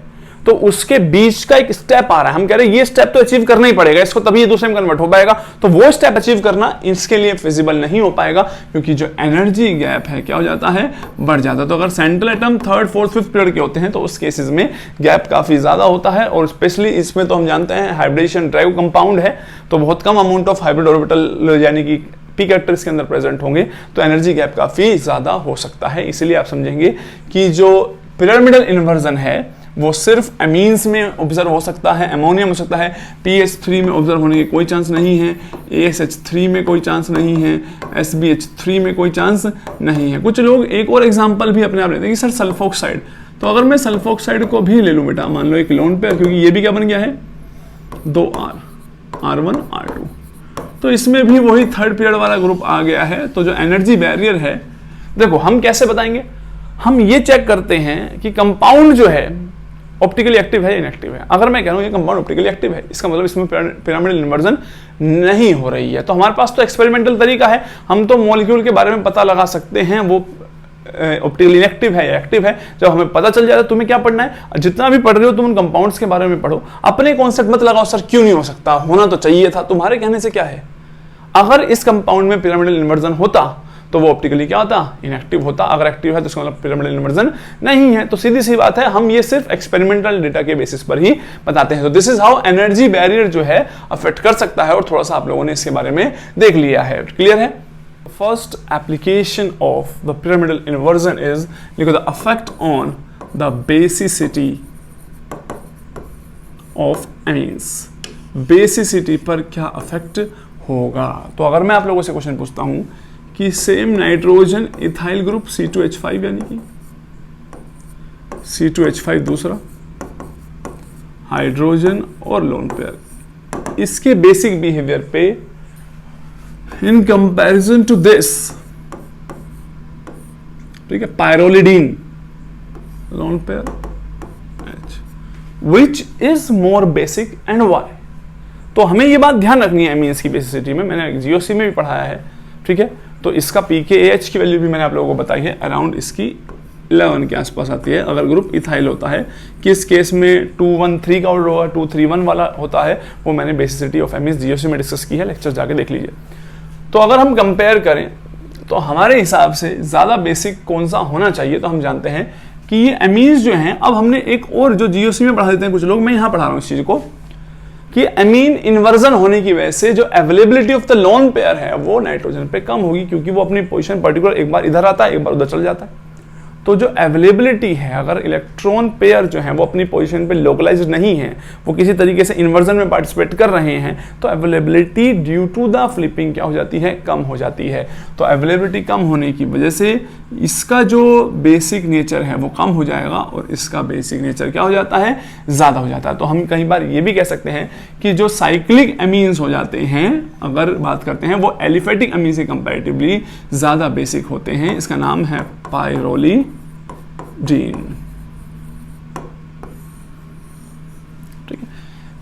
तो उसके बीच का एक स्टेप आ रहा है, हम कह रहे हैं ये स्टेप तो अचीव करना ही पड़ेगा इसको, तभी ये दूसरे में कन्वर्ट हो पाएगा। तो वो स्टेप अचीव करना इसके लिए फिजिबल नहीं हो पाएगा, क्योंकि जो एनर्जी गैप है क्या हो जाता है, बढ़ जाता है। तो अगर central atom third fourth fifth period के होते हैं तो उस केसेस में गैप काफी ज्यादा होता है, और स्पेशली इसमें तो हम जानते हैं हाइब्रिडेशन ड्राइव कंपाउंड है, तो बहुत कम अमाउंट ऑफ हाइब्रिड ऑर्बिटल यानी कि पी कैरेक्टर्स के अंदर प्रेजेंट होंगे, तो एनर्जी गैप काफी ज्यादा हो सकता है। इसलिए आप समझेंगे कि जो पिरामिडल इन्वर्जन है वो सिर्फ एमीन्स में ऑब्जर्व हो सकता है, अमोनियम हो सकता है, pH3 में ऑब्जर्व होने की कोई चांस नहीं है, ASH3 में कोई चांस नहीं है, SbH3 में कोई चांस नहीं है। कुछ लोग एक और एग्जांपल भी अपने आप लेते हैं कि सर सल्फोक्साइड, तो अगर मैं सल्फोक्साइड को भी ले लूँ बेटा, मान लो एक लोन पेयर, क्योंकि ये भी क्या बन गया है 2R, R1 R2, तो इसमें भी वही थर्ड पीरियड वाला ग्रुप आ गया है। तो जो एनर्जी बैरियर है, देखो हम कैसे बताएंगे, हम ये चेक करते हैं कि कंपाउंड जो है ऑप्टिकली एक्टिव है या इनएक्टिव है। अगर मैं कह रहा हूं ये कंपाउंड ऑप्टिकली एक्टिव है, इसका मतलब इसमें पिरामिडल इन्वर्जन नहीं हो रही है। तो हमारे पास तो एक्सपेरिमेंटल तरीका है, हम तो मॉलिक्यूल के बारे में पता लगा सकते हैं वो ऑप्टिकली इनएक्टिव है या एक्टिव है। जब हमें पता चल जाता है, तुम्हें क्या पढ़ना है, जितना भी पढ़ रहे हो तुम उन कंपाउंड्स के बारे में पढ़ो, अपने कॉन्सेप्ट मत लगाओ सर क्यों नहीं हो सकता, होना तो चाहिए था। तुम्हारे कहने से क्या है, अगर इस कंपाउंड में पिरामिडल इन्वर्जन होता तो वो ऑप्टिकली क्या होता, इनएक्टिव होता। अगर एक्टिव है तो इसका मतलब पिरामिडल इन्वर्जन नहीं है। तो सीधी सी बात है, हम ये सिर्फ एक्सपेरिमेंटल डेटा के बेसिस पर ही बताते हैं। तो this is how energy barrier जो है अफेक्ट कर सकता है, और थोड़ा सा आप लोगों ने इसके बारे में देख लिया है। क्लियर है? First application of the pyramidal inversion is, लिखो, the effect on the basicity of amines. Basicity पर क्या अफेक्ट होगा। तो अगर मैं आप लोगों से क्वेश्चन पूछता हूं कि same nitrogen ethyl group C2H5 यानी कि C2H5 दूसरा हाइड्रोजन और लोन पेयर, इसके बेसिक बिहेवियर पे इन कंपैरिजन टू दिस, ठीक है, pyrrolidine lone pair H, which is more basic and why। तो हमें ये बात ध्यान रखनी है एमीन्स की बेसिसिटी में, मैंने जीओसी में भी पढ़ाया है, ठीक है। तो इसका pKAH की वैल्यू भी मैंने आप लोगों को बताई है, अराउंड इसकी 11 के आसपास आती है अगर ग्रुप इथाइल होता है। किस केस में 213 का ऑर्डर होगा, 231 वाला होता है, वो मैंने बेसिसिटी ऑफ एमीन्स जीओसी में डिस्कस की है, लेक्चर जाके देख लीजिए। तो अगर हम कंपेयर करें तो हमारे हिसाब से ज़्यादा बेसिक कौन सा होना चाहिए, तो हम जानते हैं कि ये एमीन्स जो हैं, अब हमने एक और जो जीओसी में पढ़ा देते हैं कुछ लोग, मैं यहाँ पढ़ा रहा हूँ इस चीज़ को, कि एमीन इन्वर्जन होने की वजह से जो availability of the lone pair है वो नाइट्रोजन पे कम होगी, क्योंकि वो अपनी पोजीशन पर्टिकुलर एक बार इधर आता है एक बार उधर चल जाता है। तो जो अवेलेबिलिटी है, अगर इलेक्ट्रॉन पेयर जो है वो अपनी पोजीशन पे लोकलाइज्ड नहीं है, वो किसी तरीके से इन्वर्जन में पार्टिसिपेट कर रहे हैं, तो availability due to the flipping क्या हो जाती है, कम हो जाती है। तो अवेलेबिलिटी कम होने की वजह से इसका जो बेसिक नेचर है वो कम हो जाएगा और इसका बेसिक नेचर क्या हो जाता है, ज़्यादा हो जाता है। तो हम कई बार ये भी कह सकते हैं कि जो साइक्लिक एमीन्स हो जाते हैं, अगर बात करते हैं, वो एलिफेटिक एमीन से कंपैरेटिवली ज़्यादा बेसिक होते हैं। इसका नाम है पायरोलिडीन, ठीक है।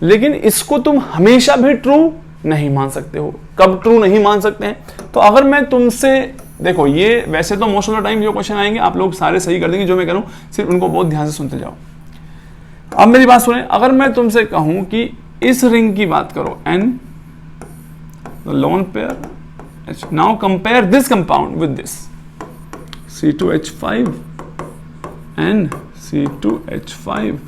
लेकिन इसको तुम हमेशा भी ट्रू नहीं मान सकते हो। कब ट्रू नहीं मान सकते हैं, तो अगर मैं तुमसे, देखो ये वैसे तो मोस्ट ऑफ द टाइम जो क्वेश्चन आएंगे आप लोग सारे सही कर देंगे, जो मैं करूं सिर्फ उनको बहुत ध्यान से सुनते जाओ। अब मेरी बात सुने, अगर मैं तुमसे कहूं कि इस रिंग की बात करो N, the lone pair H, now compare this compound with this C2H5 and C2H5।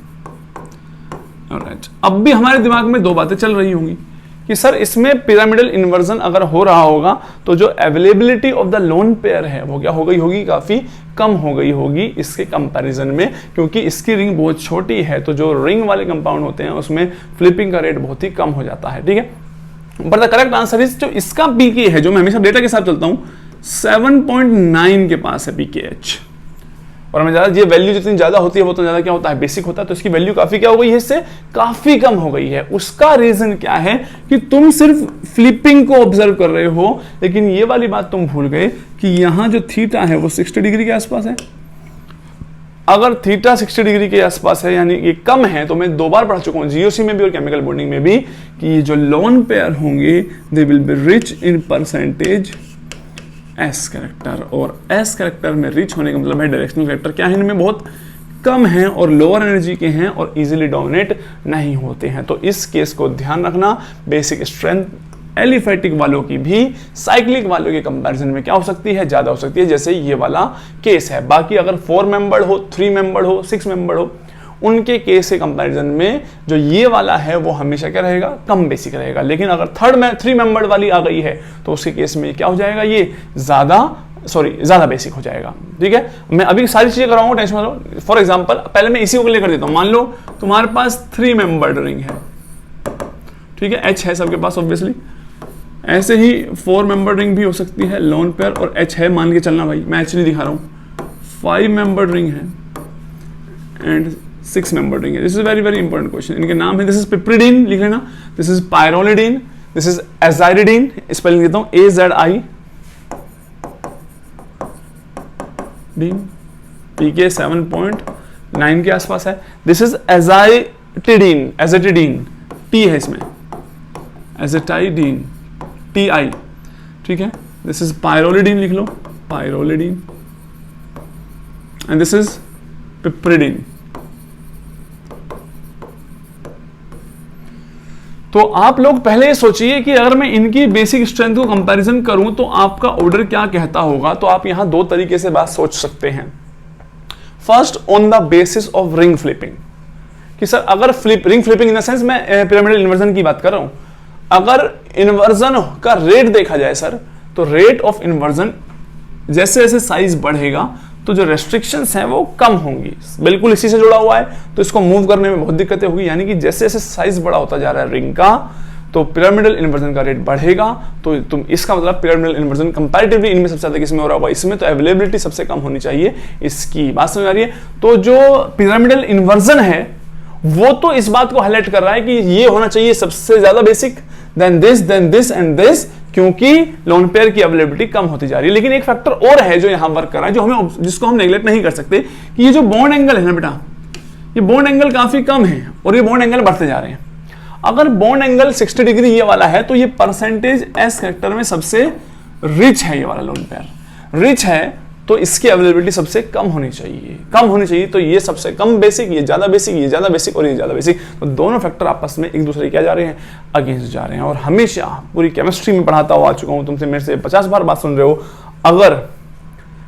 अब भी हमारे दिमाग में दो बातें चल रही होंगी कि सर इसमें पिरामिडल इन्वर्जन अगर हो रहा होगा तो जो availability of the lone pair है वो क्या हो गई होगी, काफी कम हो गई होगी इसके कंपैरिजन में, क्योंकि इसकी रिंग बहुत छोटी है। तो जो रिंग वाले कंपाउंड होते हैं उसमें फ्लिपिंग का रेट बहुत ही कम हो जाता है, ठीक है। But the correct answer is, जो इसका पीके है, जो मैं हमेशा डेटा के साथ चलता हूं, 7.9 के पास है पीकेएच। और हमें ज्यादा, ये वैल्यू जितनी ज्यादा होती है वो तो ज्यादा क्या होता है, बेसिक होता है। तो इसकी वैल्यू काफी क्या हो गई है, इससे काफी कम हो गई है। उसका रीजन क्या है कि तुम सिर्फ फ्लिपिंग को ऑब्जर्व कर रहे हो, लेकिन ये वाली बात तुम भूल गए कि यहां जो थीटा है वो 60 डिग्री के आसपास है। अगर थीटा 60 डिग्री के आसपास है यानी ये कम है, तो मैं 2 बार पढ़ चुका हूं जीओसी में भी और केमिकल बॉन्डिंग में भी, कि जो लोन पेयर होंगे they will be rich in percentage S character. और एस कैरेक्टर में रिच होने का मतलब है डायरेक्शनल कैरेक्टर क्या है, इनमें बहुत कम हैं और लोअर एनर्जी के हैं और इजीली डोमिनेट नहीं होते हैं। तो इस केस को ध्यान रखना, बेसिक स्ट्रेंथ एलिफेटिक वालों की भी साइक्लिक वालों के कंपैरिजन में क्या हो सकती है, ज्यादा हो सकती है, जैसे ये वाला केस है। बाकी अगर 4 मेंबर्ड हो, 3 मेंबर्ड हो, 6 मेंबर्ड हो, उनके केस के कंपैरिजन में जो ये वाला है वो हमेशा क्या रहेगा, कम बेसिक रहेगा। लेकिन अगर 3 मेंबर्ड वाली आ गई है तो उसके केस में क्या हो जाएगा, ये ज्यादा बेसिक हो जाएगा। ठीक है, मैं अभी सारी चीजें कराऊंगा, टेंशन मत लो। फॉर एग्जांपल पहले मैं इसी को लेकर देता हूं। मान लो तुम्हारे पास 3 मेंबर्ड रिंग है, ठीक है, H है सबके पास ऑब्वियसली। ऐसे ही 4 मेंबर्ड रिंग भी हो सकती है, लोन पेयर और H है, मान के चलना भाई, मैं एक्चुअली दिखा रहा हूं। 5 मेंबर्ड रिंग है एंड 6 मेंबर्ड रिंग है। This is very very important question. इनके नाम है, दिस इज पिप्रिडीन, लिख लेना, this is pyrrolidine, this is aziridine, spelling देता हूं AZI डीन, पीके 7.9 के आसपास है। दिस इज एजाइटिडीन, टी है इसमें, एजेटाइडीन, TI, ठीक है। दिस इज पायरोलिडीन, लिख लो पायरोलिडीन, एंड दिस इज पिप्रिडीन। तो आप लोग पहले ये सोचिए कि अगर मैं इनकी बेसिक स्ट्रेंथ को कंपैरिजन करूं तो आपका ऑर्डर क्या कहता होगा। तो आप यहां 2 तरीके से बात सोच सकते हैं। First, on the basis of ring flipping, कि सर अगर ring flipping in the sense मैं पिरामिडल इन्वर्जन की बात कर रहा हूं। अगर इन्वर्जन का रेट देखा जाए सर, तो रेट ऑफ इन्वर्जन जैसे जैसे साइज बढ़ेगा तो जो रेस्ट्रिक्शंस हैं वो कम होंगी। बिल्कुल इसी से जुड़ा हुआ है, तो इसको मूव करने में बहुत दिक्कतें होगी। यानी कि जैसे जैसे साइज बड़ा होता जा रहा है रिंग का, तो पिरामिडल इन्वर्जन का रेट बढ़ेगा। तो तुम इसका मतलब पिरामिडल इन्वर्जन कंपैरेटिवली इनमें सबसे ज्यादा किसमें हो रहा होगा, इसमें। तो अवेलेबिलिटी सबसे कम होनी चाहिए, इसकी बात समझ आ रही है। तो जो पिरामिडल इन्वर्जन है वो तो इस बात को हाईलाइट कर रहा है कि ये होना चाहिए सबसे ज्यादा basic, then this and this, क्योंकि लोन पेयर की अवेलेबिलिटी कम होती जा रही है। लेकिन एक फैक्टर और है जो यहां वर्क कर रहा है, जो हमें, जिसको हम नेग्लेक्ट नहीं कर सकते, कि ये जो बॉन्ड एंगल है ना बेटा, ये बॉन्ड एंगल काफी कम है और ये बॉन्ड एंगल बढ़ते जा रहे हैं। अगर बॉन्ड एंगल 60 डिग्री ये वाला है तो ये परसेंटेज एस कैरेक्टर में सबसे रिच है, ये वाला लोन पेयर रिच है, तो इसकी अवेलेबिलिटी सबसे कम होनी चाहिए। तो ये सबसे कम बेसिक, ये ज्यादा बेसिक, ये ज्यादा बेसिक और ये ज्यादा बेसिक, तो दोनों फैक्टर आपस में एक दूसरे क्या जा रहे हैं, अगेंस्ट जा रहे हैं। और हमेशा पूरी केमिस्ट्री में पढ़ाता हुआ आ चुका हूं तुमसे, मेरे से 50 बार बात सुन रहे हो, अगर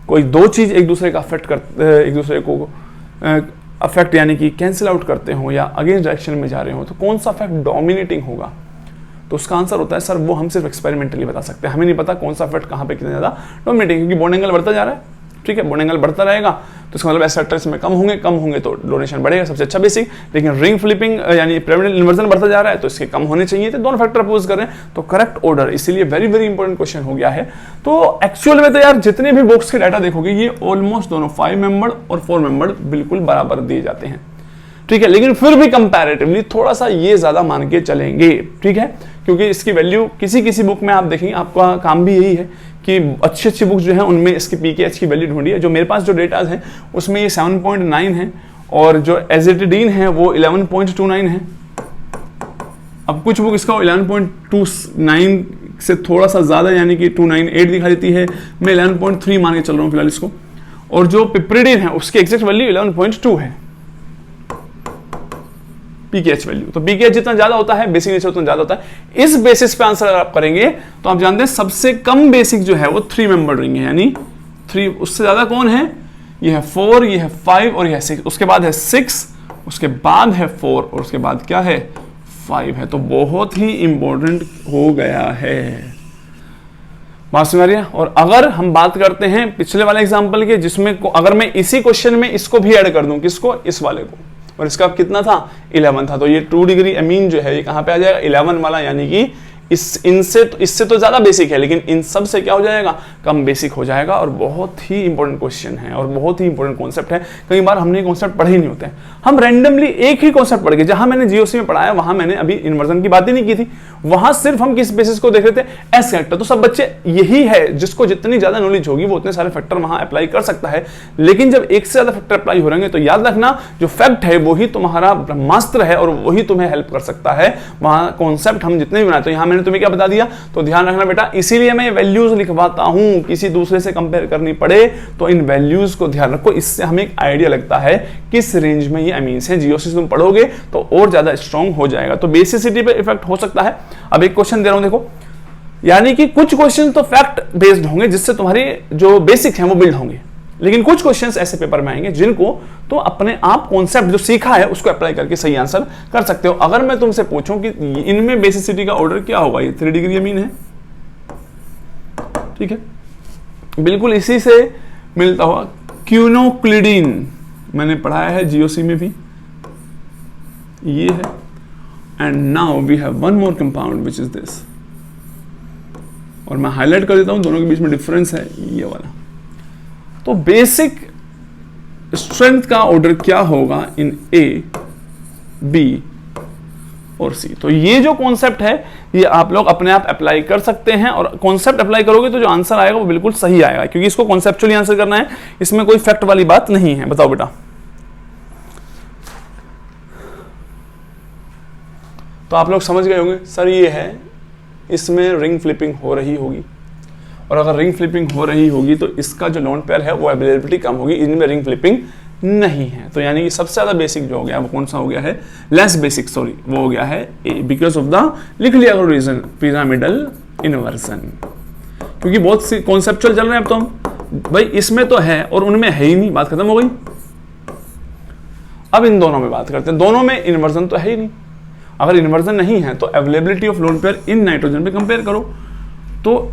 कोई 2 चीज एक दूसरे का अफेक्ट कर, एक दूसरे को अफेक्ट यानी कि कैंसिल आउट करते हो या अगेंस्ट डायरेक्शन में जा रहे हो, तो कौन सा फैक्ट डोमिनेटिंग होगा। तो उसका आंसर होता है सर वो हम सिर्फ एक्सपेरिमेंटली बता सकते हैं, हमें नहीं पता कौन सा फैक्ट कहां पे कितना ज्यादा डोमिनेटिंग, क्योंकि बॉन्ड एंगल बढ़ता जा रहा है। ठीक है, बॉन्ड एंगल बढ़ता रहेगा तो इसका मतलब एस फैक्टर्स में कम होंगे तो डोनेशन बढ़ेगा, सबसे अच्छा बेसिक। लेकिन रिंग फ्लिपिंग यानी पिरामिडल इन्वर्जन बढ़ता जा रहा है तो इसके कम होने चाहिए थे, दोनों फैक्टर अपोज कर रहे हैं, तो करेक्ट ऑर्डर, इसीलिए वेरी वेरी इंपॉर्टेंट क्वेश्चन हो गया है। तो एक्चुअल में तो यार जितने भी बॉक्स के डाटा देखोगे ये ऑलमोस्ट दोनों 5 मेंबर्ड और 4 मेंबर्ड बिल्कुल बराबर दिए जाते हैं। ठीक है, लेकिन फिर भी कंपैरेटिवली थोड़ा सा ये ज्यादा मान के चलेंगे। ठीक है, क्योंकि इसकी वैल्यू किसी बुक में आप देखेंगे, आपका काम भी यही है कि अच्छी बुक्स जो है उनमें इसकी पीकेएच की वैल्यू ढूंढिए। जो मेरे पास जो डेटा है उसमें ये 7.9 है और जो एजेटिडीन है वो 11.29 है। अब कुछ बुक इसका 11.29 से थोड़ा सा ज्यादा यानी कि 298 दिखा देती है, मैं 11.3 मान के चल रहा हूँ फिलहाल इसको। और जो पिप्रिडीन है उसकी एग्जैक्ट वैल्यू 11.2 है पीकेएच वैल्यू। तो पीकेएच जितना ज्यादा होता है बेसिक नेचर उतना ज्यादा होता है। इस बेसिस पे आंसर अगर आप करेंगे तो आप जानते हैं सबसे कम बेसिक जो है वो 3 मेंबर रिंग है, यानी 3, उससे ज्यादा कौन है, ये है 4, ये है 5 और ये है 6, उसके बाद है 6, उसके बाद है 4 और उसके बाद क्या है 5 है। तो बहुत ही इंपॉर्टेंट हो गया है, बात समझ रही है। और अगर हम बात करते हैं पिछले वाले एग्जांपल के, जिसमें अगर मैं इसी क्वेश्चन में इसको भी ऐड कर दूं, किसको, इस वाले को, और इसका कितना था 11 था, तो ये 2 डिग्री अमीन जो है ये कहां पे आ जाएगा 11 वाला, यानी कि इससे तो ज्यादा बेसिक है लेकिन इन सब से क्या हो जाएगा, कम बेसिक हो जाएगा। और बहुत ही इंपॉर्टेंट क्वेश्चन है और बहुत ही इंपॉर्टेंट कॉन्सेप्ट है। कई बार हमने कॉन्सेप्ट पढ़े ही नहीं होते हैं, हम रैंडमली एक ही कॉन्सेप्ट पढ़ गए। जहां मैंने जीओसी में पढ़ाया वहां मैंने अभी इन्वर्जन की बात ही नहीं की थी, वहां सिर्फ हम किस बेसिस को देख रहे थे, एस फैक्टर। तो सब बच्चे यही है, जिसको जितनी ज्यादा नॉलेज होगी वो उतने सारे फैक्टर वहां अप्लाई कर सकता है। लेकिन जब एक से ज्यादा फैक्टर अप्लाई हो रहेंगे तो याद रखना जो फैक्ट है वही तुम्हारा ब्रह्मास्त्र है और वही तुम्हें हेल्प कर सकता है। वहां कॉन्सेप्ट हम जितने भी बनाते हैं, यहां मैंने तुम्हें क्या बता दिया, तो ध्यान रखना बेटा, इसीलिए मैं वैल्यूज लिखवाता हूं, किसी दूसरे से कंपेयर करनी पड़े तो इन वैल्यूज को ध्यान रखो, इससे हमें एक आइडिया लगता है किस रेंज में ये अमीन्स हैं। जीओसी तुम पढ़ोगे तो और ज्यादा स्ट्रॉन्ग हो जाएगा। तो बेसिसिटी पे इफेक्ट हो सकता है। अब एक क्वेश्चन दे रहा हूं, देखो, यानी कि कुछ क्वेश्चन तो फैक्ट बेस्ड होंगे जिससे तुम्हारे जो बेसिक हैं वो बिल्ड होंगे, लेकिन कुछ क्वेश्चंस ऐसे पेपर में आएंगे जिनको तो अपने आप कॉन्सेप्ट जो सीखा है उसको अप्लाई करके सही आंसर कर सकते हो। अगर मैं तुमसे पूछूं कि इनमें बेसिसिटी का ऑर्डर क्या होगा, ये 3 डिग्री अमीन है, ठीक है, बिल्कुल इसी से मिलता हुआ क्यूनोक्लिडीन मैंने पढ़ाया है जीओसी में भी, ये है। And now we have one more compound which is this, और मैं हाईलाइट कर देता हूं, दोनों के बीच में डिफरेंस है ये वाला। तो बेसिक स्ट्रेंथ का ऑर्डर क्या होगा इन ए, बी और सी। तो ये जो कॉन्सेप्ट है ये आप लोग अपने आप अप्लाई कर सकते हैं, और कॉन्सेप्ट अप्लाई करोगे तो जो आंसर आएगा वो बिल्कुल सही आएगा, क्योंकि इसको कॉन्सेप्चुअली आंसर करना है, इसमें कोई फैक्ट वाली बात नहीं है। बताओ बेटा, तो आप लोग समझ गए होंगे सर ये है, इसमें रिंग फ्लिपिंग हो रही होगी, और अगर रिंग फ्लिपिंग हो रही होगी तो इसका जो लोन पेयर है वो अवेलेबिलिटी कम होगी, इनमें रिंग फ्लिपिंग नहीं है। तो यानी कि सबसे ज्यादा बेसिक जो हो गया वो कौन सा हो गया है, लेस बेसिक सॉरी, वो हो गया है ए, बिकॉज ऑफ द, लिख लिया करो रीजन, पिरामिडल इन्वर्सन। क्योंकि बहुत सी कॉन्सेप्चुअल चल रहे हैं अब तो हम, भाई इसमें तो है और उनमें है ही नहीं, बात खत्म हो गई। अब इन दोनों में बात करते हैं, दोनों में इन्वर्सन तो है ही नहीं। अगर इन्वर्जन नहीं है तो availability of lone pair in nitrogen पे कंपेयर करो, तो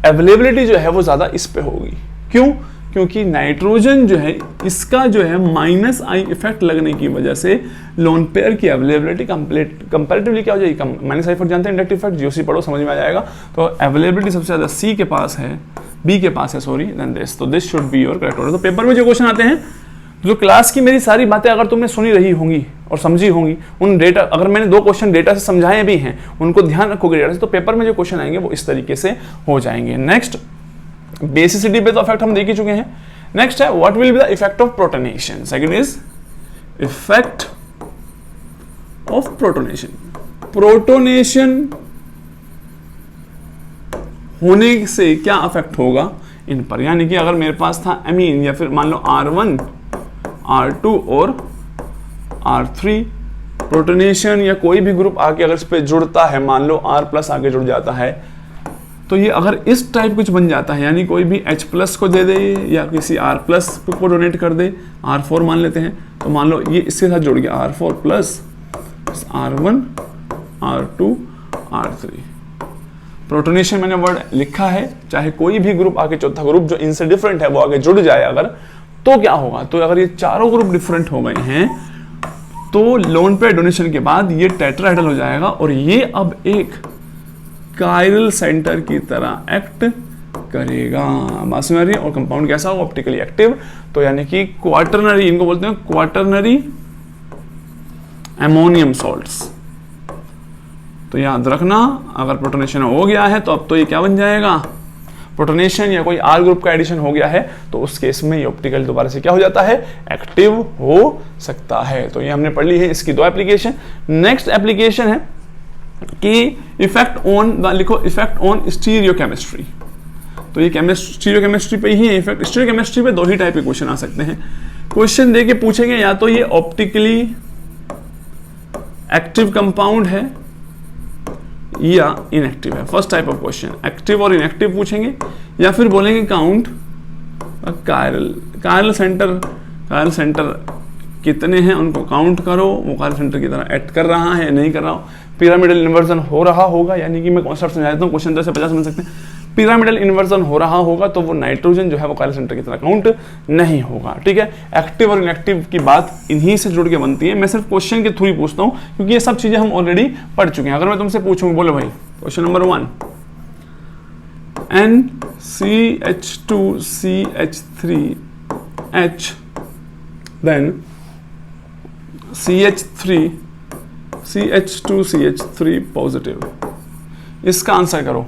अवेलेबिलिटी जो है वो ज्यादा इस पे होगी। क्यों? क्योंकि नाइट्रोजन जो है इसका जो है माइनस आई इफेक्ट लगने की वजह से लोन पेयर की अवेलेबिलिटी कंपैरेटिवली क्या हो जाएगी, कम। माइनस आई इफेक्ट जानते हैं, इंडक्टिव इफेक्ट, जीओसी पढ़ो समझ में आ जाएगा। तो अवेलेबिलिटी सबसे ज्यादा सी के पास है, बी के पास है सॉरी, देन दिस, तो this should be your correct order. तो पेपर में जो क्वेश्चन आते हैं, जो क्लास की मेरी सारी बातें अगर तुमने सुनी रही होंगी और समझी होंगी, उन डेटा, अगर मैंने 2 क्वेश्चन डेटा से समझाए भी हैं, उनको ध्यान रखोगे डेटा से, तो पेपर में जो क्वेश्चन आएंगे वो इस तरीके से हो जाएंगे। नेक्स्ट, बेसिसिटी पे तो इफेक्ट हम देख ही चुके हैं। नेक्स्ट है what will be the effect of protonation. Second is effect of protonation. Protonation होने से क्या इफेक्ट होगा इन पर, यानी कि अगर मेरे पास था अमीन, या फिर मान लो R1, R2 और R3, प्रोटोनेशन या कोई भी ग्रुप आके अगर इस पे जुड़ता है, मान लो R+ आगे जुड़ जाता है, तो ये अगर इस टाइप कुछ बन जाता है, यानी कोई भी H+ को दे दे या किसी R+ को डोनेट कर दे, R4 मान लेते हैं, तो मान लो ये इसके साथ जुड़ गया R4+, R1, R2, R3। Protonation मैंने वर्ड लिखा है, चाहे कोई भी ग्रुप आके, चौथा ग्रुप जो इनसे डिफरेंट है वो आगे जुड़ जाए अगर, तो क्या होगा, तो अगर ये चारों ग्रुप डिफरेंट हो गए हैं तो लोन पेयर डोनेशन के बाद ये टेट्राहेड्रल हो जाएगा, और ये अब एक कायरल सेंटर की तरह एक्ट करेगा। बात समझ रही है? और कंपाउंड कैसा होगा, ऑप्टिकली एक्टिव, तो यानी कि क्वाटरनरी, इनको बोलते हैं क्वाटरनरी अमोनियम सॉल्ट्स। तो याद रखना, अगर प्रोटोनेशन हो गया है तो अब तो ये क्या बन जाएगा, प्रोटोनेशन या कोई आर ग्रुप का एडिशन हो गया है तो उस केस में ये ऑप्टिकल दोबारा से क्या हो जाता है, एक्टिव हो सकता है। तो ये हमने पढ़ ली है इसकी 2 एप्लीकेशन। नेक्स्ट एप्लीकेशन है कि इफेक्ट ऑन, लिखो इफेक्ट ऑन स्टीरियोकेमिस्ट्री। तो ये स्टीरियोकेमिस्ट्री पे ही है इफेक्ट। स्टीरियोकेमिस्ट्री पे 2 ही टाइप के क्वेश्चन आ सकते हैं। क्वेश्चन देके पूछेंगे या तो ये ऑप्टिकली एक्टिव कंपाउंड है या इनएक्टिव है। First type of question active और इनएक्टिव पूछेंगे, या फिर बोलेंगे काउंट कायरल सेंटर कितने हैं उनको काउंट करो, वो कायरल सेंटर की तरह एक्ट कर रहा है नहीं कर रहा हो। पिरामिडल इन्वर्जन हो रहा होगा, यानी कि मैं कॉन्सेप्ट समझा देता हूँ, क्वेश्चन 10 से 50 समझ सकते हैं। पिरामिडल इन्वर्जन हो रहा होगा तो वो नाइट्रोजन जो है वो कायरल सेंटर की तरह काउंट नहीं होगा। ठीक है, एक्टिव और इनएक्टिव की बात इन्हीं से जुड़ के बनती है। मैं सिर्फ क्वेश्चन के थ्रू ही पूछता हूँ क्योंकि ये सब चीजें हम ऑलरेडी पढ़ चुके हैं। अगर मैं तुमसे पूछूं, बोलो भाई question number 1, NCH2CH3H then CH2CH3 positive, इसका आंसर करो,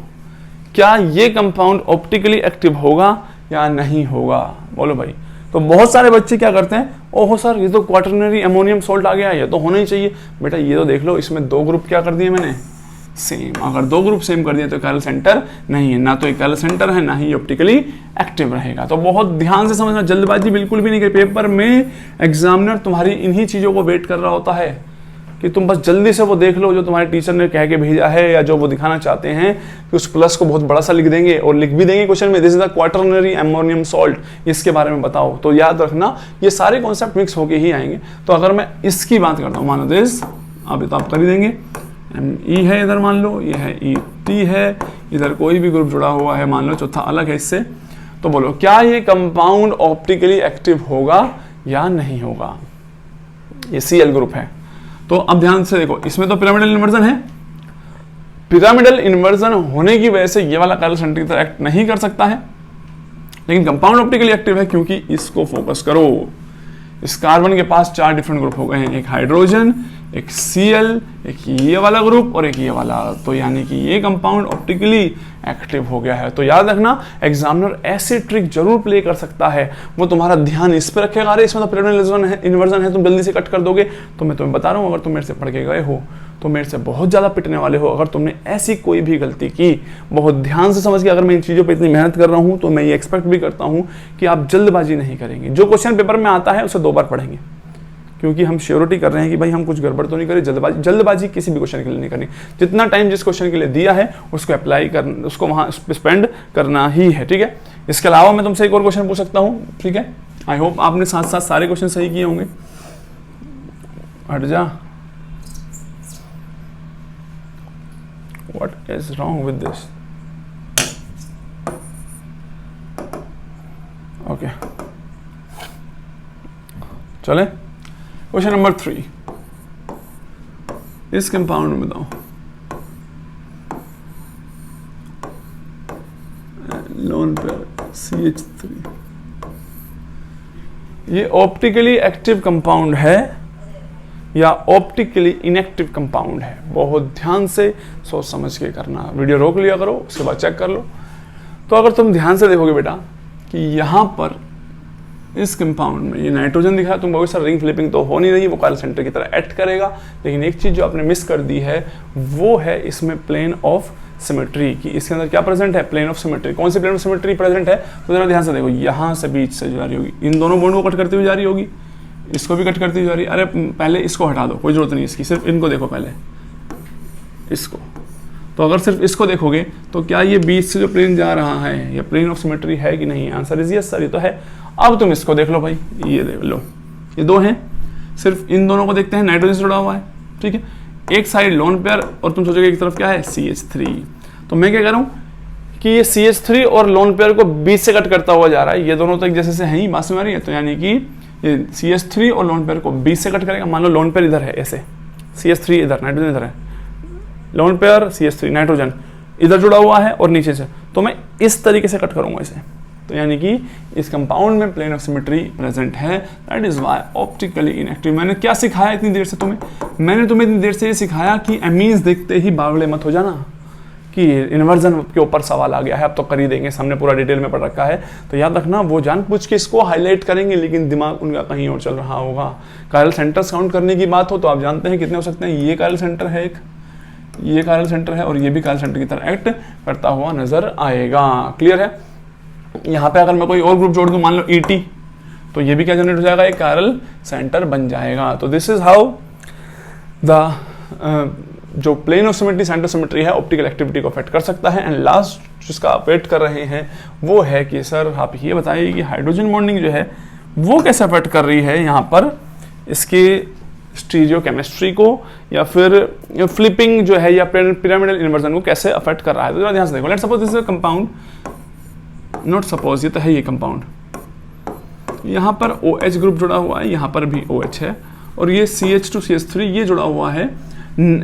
क्या ये कंपाउंड ऑप्टिकली एक्टिव होगा या नहीं होगा? बोलो भाई। तो बहुत सारे बच्चे क्या करते हैं, ओहो सर ये तो क्वाटरनरी अमोनियम सॉल्ट आ गया, ये तो होना ही चाहिए। बेटा ये तो देख लो, इसमें 2 ग्रुप क्या कर दिए मैंने, सेम। अगर दो ग्रुप सेम कर दिए तो कायरल सेंटर नहीं है, ना तो एक कायरल सेंटर है ना ही ऑप्टिकली एक्टिव रहेगा। तो बहुत ध्यान से समझना, जल्दबाजी बिल्कुल भी नहीं करें। पेपर में एग्जामिनर तुम्हारी इन्हीं चीजों को वेट कर रहा होता है कि तुम बस जल्दी से वो देख लो जो तुम्हारे टीचर ने कह के भेजा है या जो वो दिखाना चाहते हैं, कि उस प्लस को बहुत बड़ा सा लिख देंगे और लिख भी देंगे क्वेश्चन में, this is the quaternary ammonium salt, इसके बारे में बताओ। तो याद रखना ये सारे कॉन्सेप्ट मिक्स होके ही आएंगे। तो अगर मैं इसकी बात करता हूँ, मानो दिस, अब तो आप कर ही देंगे, ई है इधर मान लो, ये है ई टी है, इधर कोई भी ग्रुप जुड़ा हुआ है मान लो, चौथा अलग है इससे, तो बोलो क्या ये कंपाउंड ऑप्टिकली एक्टिव होगा या नहीं होगा। ये Cl ग्रुप है। तो अब ध्यान से देखो, इसमें तो पिरामिडल इन्वर्जन है, पिरामिडल इन्वर्जन होने की वजह से ये वाला कायरल सेंटर की तरह एक्ट नहीं कर सकता है, लेकिन कंपाउंड ऑप्टिकली एक्टिव है क्योंकि इसको फोकस करो। इस कार्बन के पास 4 डिफरेंट ग्रुप हो गए हैं, एक हाइड्रोजन, एक Cl, एक ये वाला ग्रुप और एक ये वाला। तो यानी कि ये कंपाउंड ऑप्टिकली एक्टिव हो गया है। तो याद रखना, एग्जामिनर ऐसे ट्रिक जरूर प्ले कर सकता है, वो तुम्हारा ध्यान इस पर रखेगा, अरे इसमें तो पिरामिडल इन्वर्जन है, तुम जल्दी से कट कर दोगे। तो मैं तुम्हें बता रहा हूँ, अगर तुम मेरे से पढ़ के गए हो तो मेरे से बहुत ज़्यादा पिटने वाले हो। अगर तुमने ऐसी कोई भी गलती की, बहुत ध्यान से समझ के अगर मैं इन चीज़ों पर इतनी मेहनत कर रहा हूँ, तो मैं ये एक्सपेक्ट भी करता हूँ कि आप जल्दबाजी नहीं करेंगे। जो क्वेश्चन पेपर में आता है उसे 2 बार पढ़ेंगे, क्योंकि हम श्योरिटी कर रहे हैं कि भाई हम कुछ गड़बड़ तो नहीं करें। जल्दबाजी किसी भी क्वेश्चन के लिए नहीं करनी। जितना टाइम जिस क्वेश्चन के लिए दिया है उसको अप्लाई कर, उसको वहाँ स्पेंड करना ही है, ठीक है। इसके अलावा मैं तुमसे एक और क्वेश्चन पूछ सकता हूँ, ठीक है। आई होप आपने साथ साथ सारे क्वेश्चन सही किए होंगे। हट जा, what is wrong with this, okay चले। क्वेश्चन नंबर 3, इस कंपाउंड में बताओ, लोन पेयर CH3, ये ऑप्टिकली एक्टिव कंपाउंड है या ऑप्टिकली इनएक्टिव कंपाउंड है। बहुत ध्यान से सोच समझ के करना, वीडियो रोक लिया करो, उसके बाद चेक कर लो। तो अगर तुम ध्यान से देखोगे बेटा कि यहाँ पर इस कंपाउंड में ये नाइट्रोजन दिखा, तुम बहुत सारा रिंग फ्लिपिंग तो हो नहीं रही, वो कायरल सेंटर की तरह एक्ट करेगा। लेकिन एक चीज जो आपने मिस कर दी है वो है इसमें प्लेन ऑफ सिमेट्री, कि इसके अंदर क्या प्रेजेंट है, प्लेन ऑफ सिमेट्री। कौन सी प्लेन ऑफ सिमेट्री प्रेजेंट है, तो जरा ध्यान से देखो, यहाँ से बीच से जा रही होगी, इन दोनों बॉन्ड को कट करती हुई जा रही होगी, इसको भी कट करती हुई जा रही है। अरे पहले इसको हटा दो, कोई जरूरत नहीं इसकी, सिर्फ इनको देखो पहले, इसको। तो अगर सिर्फ इसको देखोगे तो क्या ये बीच से जो प्लेन जा रहा है ये प्लेन ऑफ सिमेट्री है कि नहीं, आंसर इज यस सर, ये तो है। अब तुम इसको देख लो भाई, ये देख लो, ये 2 हैं, सिर्फ इन दोनों को देखते हैं, नाइट्रोजन से जुड़ा हुआ है, ठीक है। एक साइड लोन पेयर और तुम सोचोगे एक तरफ क्या है, CH3। तो मैं क्या कह रहा हूँ कि ये CH3 और लोन पेयर को बीच से कट करता हुआ जा रहा है, ये दोनों तो एक जैसे से हैं ही, बात में आ रही है। तो यानी कि ये CH3 और लोन पेयर को बीच से कट करेगा। मान लो लोन पेयर इधर है ऐसे, CH3 इधर, नाइट्रोजन इधर है, लोन पेयर CH3, नाइट्रोजन इधर जुड़ा हुआ है और नीचे से, तो मैं इस तरीके से कट करूंगा इसे। तो यानी कि इस कंपाउंड में प्लेन ऑफ सिमेट्री प्रेजेंट है, that is why optically inactive. मैंने क्या सिखाया इतनी देर से तुम्हें, मैंने तुम्हें इतनी देर से ये सिखाया कि एमीन्स देखते ही बावड़े मत हो जाना कि इन्वर्जन के ऊपर सवाल आ गया है, अब तो कर ही देंगे, सामने पूरा डिटेल में पढ़ रखा है। तो याद रखना, वो जानबूझ के इसको हाईलाइट करेंगे लेकिन दिमाग उनका कहीं और चल रहा होगा। कायरल सेंटर्स काउंट करने की बात हो तो आप जानते हैं कितने हो सकते हैं, ये कायरल सेंटर है एक, ये कायरल सेंटर है और ये भी कायरल सेंटर की तरह एक्ट करता हुआ नजर आएगा। क्लियर है। यहाँ पे अगर मैं कोई और ग्रुप जोड़ दूं, मान लो ET, तो ये भी क्या जनरेट हो जाएगा, एक कायरल सेंटर बन जाएगा। तो दिस इज हाउ द जो plane of symmetry, centre symmetry है, ऑप्टिकल एक्टिविटी को अफेक्ट कर सकता है। एंड लास्ट जिसका आप वेट कर रहे हैं वो है कि सर आप ये बताइए कि हाइड्रोजन बॉन्डिंग जो है वो कैसे अफेक्ट कर रही है यहाँ पर इसके स्टीरियोकेमिस्ट्री को, या फिर फ्लिपिंग जो है या पिरामिडल इन्वर्जन को कैसे अफेक्ट कर रहा है। तो ध्यान से देखो, let's suppose this is a compound, not suppose, ये तो है ये कंपाउंड, यहाँ पर OH ग्रुप जुड़ा हुआ है, यहाँ पर भी OH है, और ये CH2 CH3 ये जुड़ा हुआ है,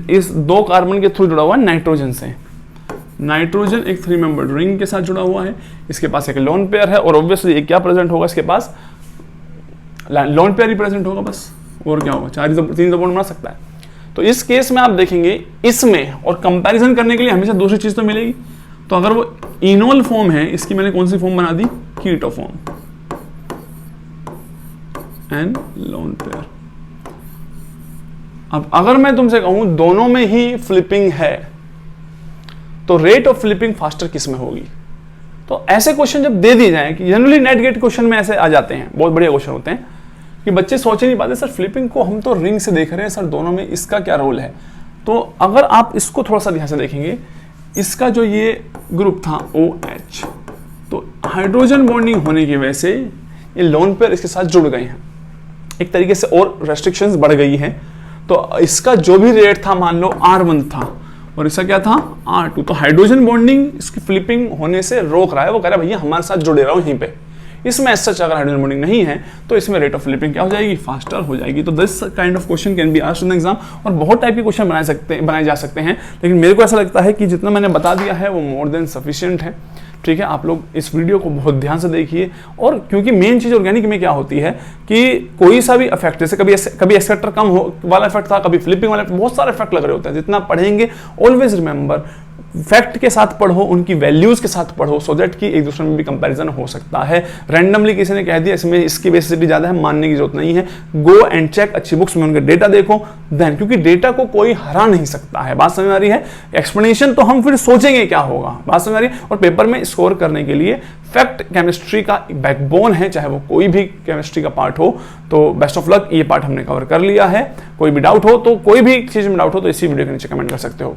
इस 2 कार्बन के थ्रू जुड़ा हुआ है नाइट्रोजन से। नाइट्रोजन एक 3 मेंबर्ड रिंग के साथ जुड़ा हुआ है, इसके पास एक लोन पेयर है और ऑब्वियसली एक क्या प्रेजेंट होगा, इसके पास लोन पेयर ही प्रेजेंट होगा बस, और क्या होगा, 3 बॉन्ड बना सकता है। तो इस केस में आप देखेंगे इसमें, और कंपैरिजन करने के लिए हमेशा दूसरी चीज तो मिलेगी। तो अगर वो इनोल फॉर्म है, इसकी मैंने कौन सी फॉर्म बना दी, keto form and lone pair. अब अगर मैं तुमसे कहूं दोनों में ही फ्लिपिंग है, तो रेट ऑफ फ्लिपिंग फास्टर किस में होगी। तो ऐसे क्वेश्चन जब दे दिए जाएं, कि जनरली नेट गेट क्वेश्चन में ऐसे आ जाते हैं, बहुत बढ़िया क्वेश्चन होते हैं कि बच्चे सोच ही नहीं पाते सर फ्लिपिंग को हम तो रिंग से देख रहे हैं सर, दोनों में इसका क्या रोल है। तो अगर आप इसको थोड़ा सा ध्यान से देखेंगे, इसका जो ये ग्रुप था OH, तो हाइड्रोजन बॉन्डिंग होने की वजह से ये लोन पेयर इसके साथ जुड़ गए हैं, एक तरीके से और रेस्ट्रिक्शंस बढ़ गई हैं। तो इसका जो भी रेट था मान लो R1 था और इसका क्या था R2, तो हाइड्रोजन बॉन्डिंग इसकी फ्लिपिंग होने से रोक रहा है, वो कह रहा है भैया हमारे साथ जुड़े रहो यहीं पे। इसमें सच अगर हाइड्रोजन बॉन्डिंग नहीं है तो इसमें रेट ऑफ फ्लिपिंग क्या हो जाएगी, फास्टर हो जाएगी। तो this kind of question can be asked in exam, और बहुत टाइप के क्वेश्चन बनाए जा सकते हैं, लेकिन मेरे को ऐसा लगता है कि जितना मैंने बता दिया है वो मोर देन सफिशिएंट है। ठीक है, आप लोग इस वीडियो को बहुत ध्यान से देखिए, और क्योंकि मेन चीज ऑर्गेनिक में क्या होती है कि कोई सा भी इफेक्ट, जैसे कभी एक्सेप्टर कम वाला इफेक्ट था, कभी फ्लिपिंग वाला, बहुत सारे इफेक्ट लग रहे होते हैं। जितना पढ़ेंगे ऑलवेज रिमेंबर फैक्ट के साथ पढ़ो, उनकी वैल्यूज के साथ पढ़ो, सो दैट कि एक दूसरे में भी कंपैरिजन हो सकता है। रैंडमली किसी ने कह दिया इसमें इसकी बेसिसिटी ज्यादा है, मानने की जरूरत नहीं है। गो एंड चेक, अच्छी बुक्स में उनके डेटा देखो, देन, क्योंकि डेटा को कोई हरा नहीं सकता है। बात समझ आ रही है। एक्सप्लेनेशन तो हम फिर सोचेंगे क्या होगा, बात समझ आ रही है। और पेपर में स्कोर करने के लिए फैक्ट केमिस्ट्री का बैकबोन है, चाहे वो कोई भी केमिस्ट्री का पार्ट हो। तो बेस्ट ऑफ लक, ये पार्ट हमने कवर कर लिया है। कोई भी डाउट हो तो, कोई भी चीज में डाउट हो तो इसी वीडियो के नीचे कमेंट कर सकते हो।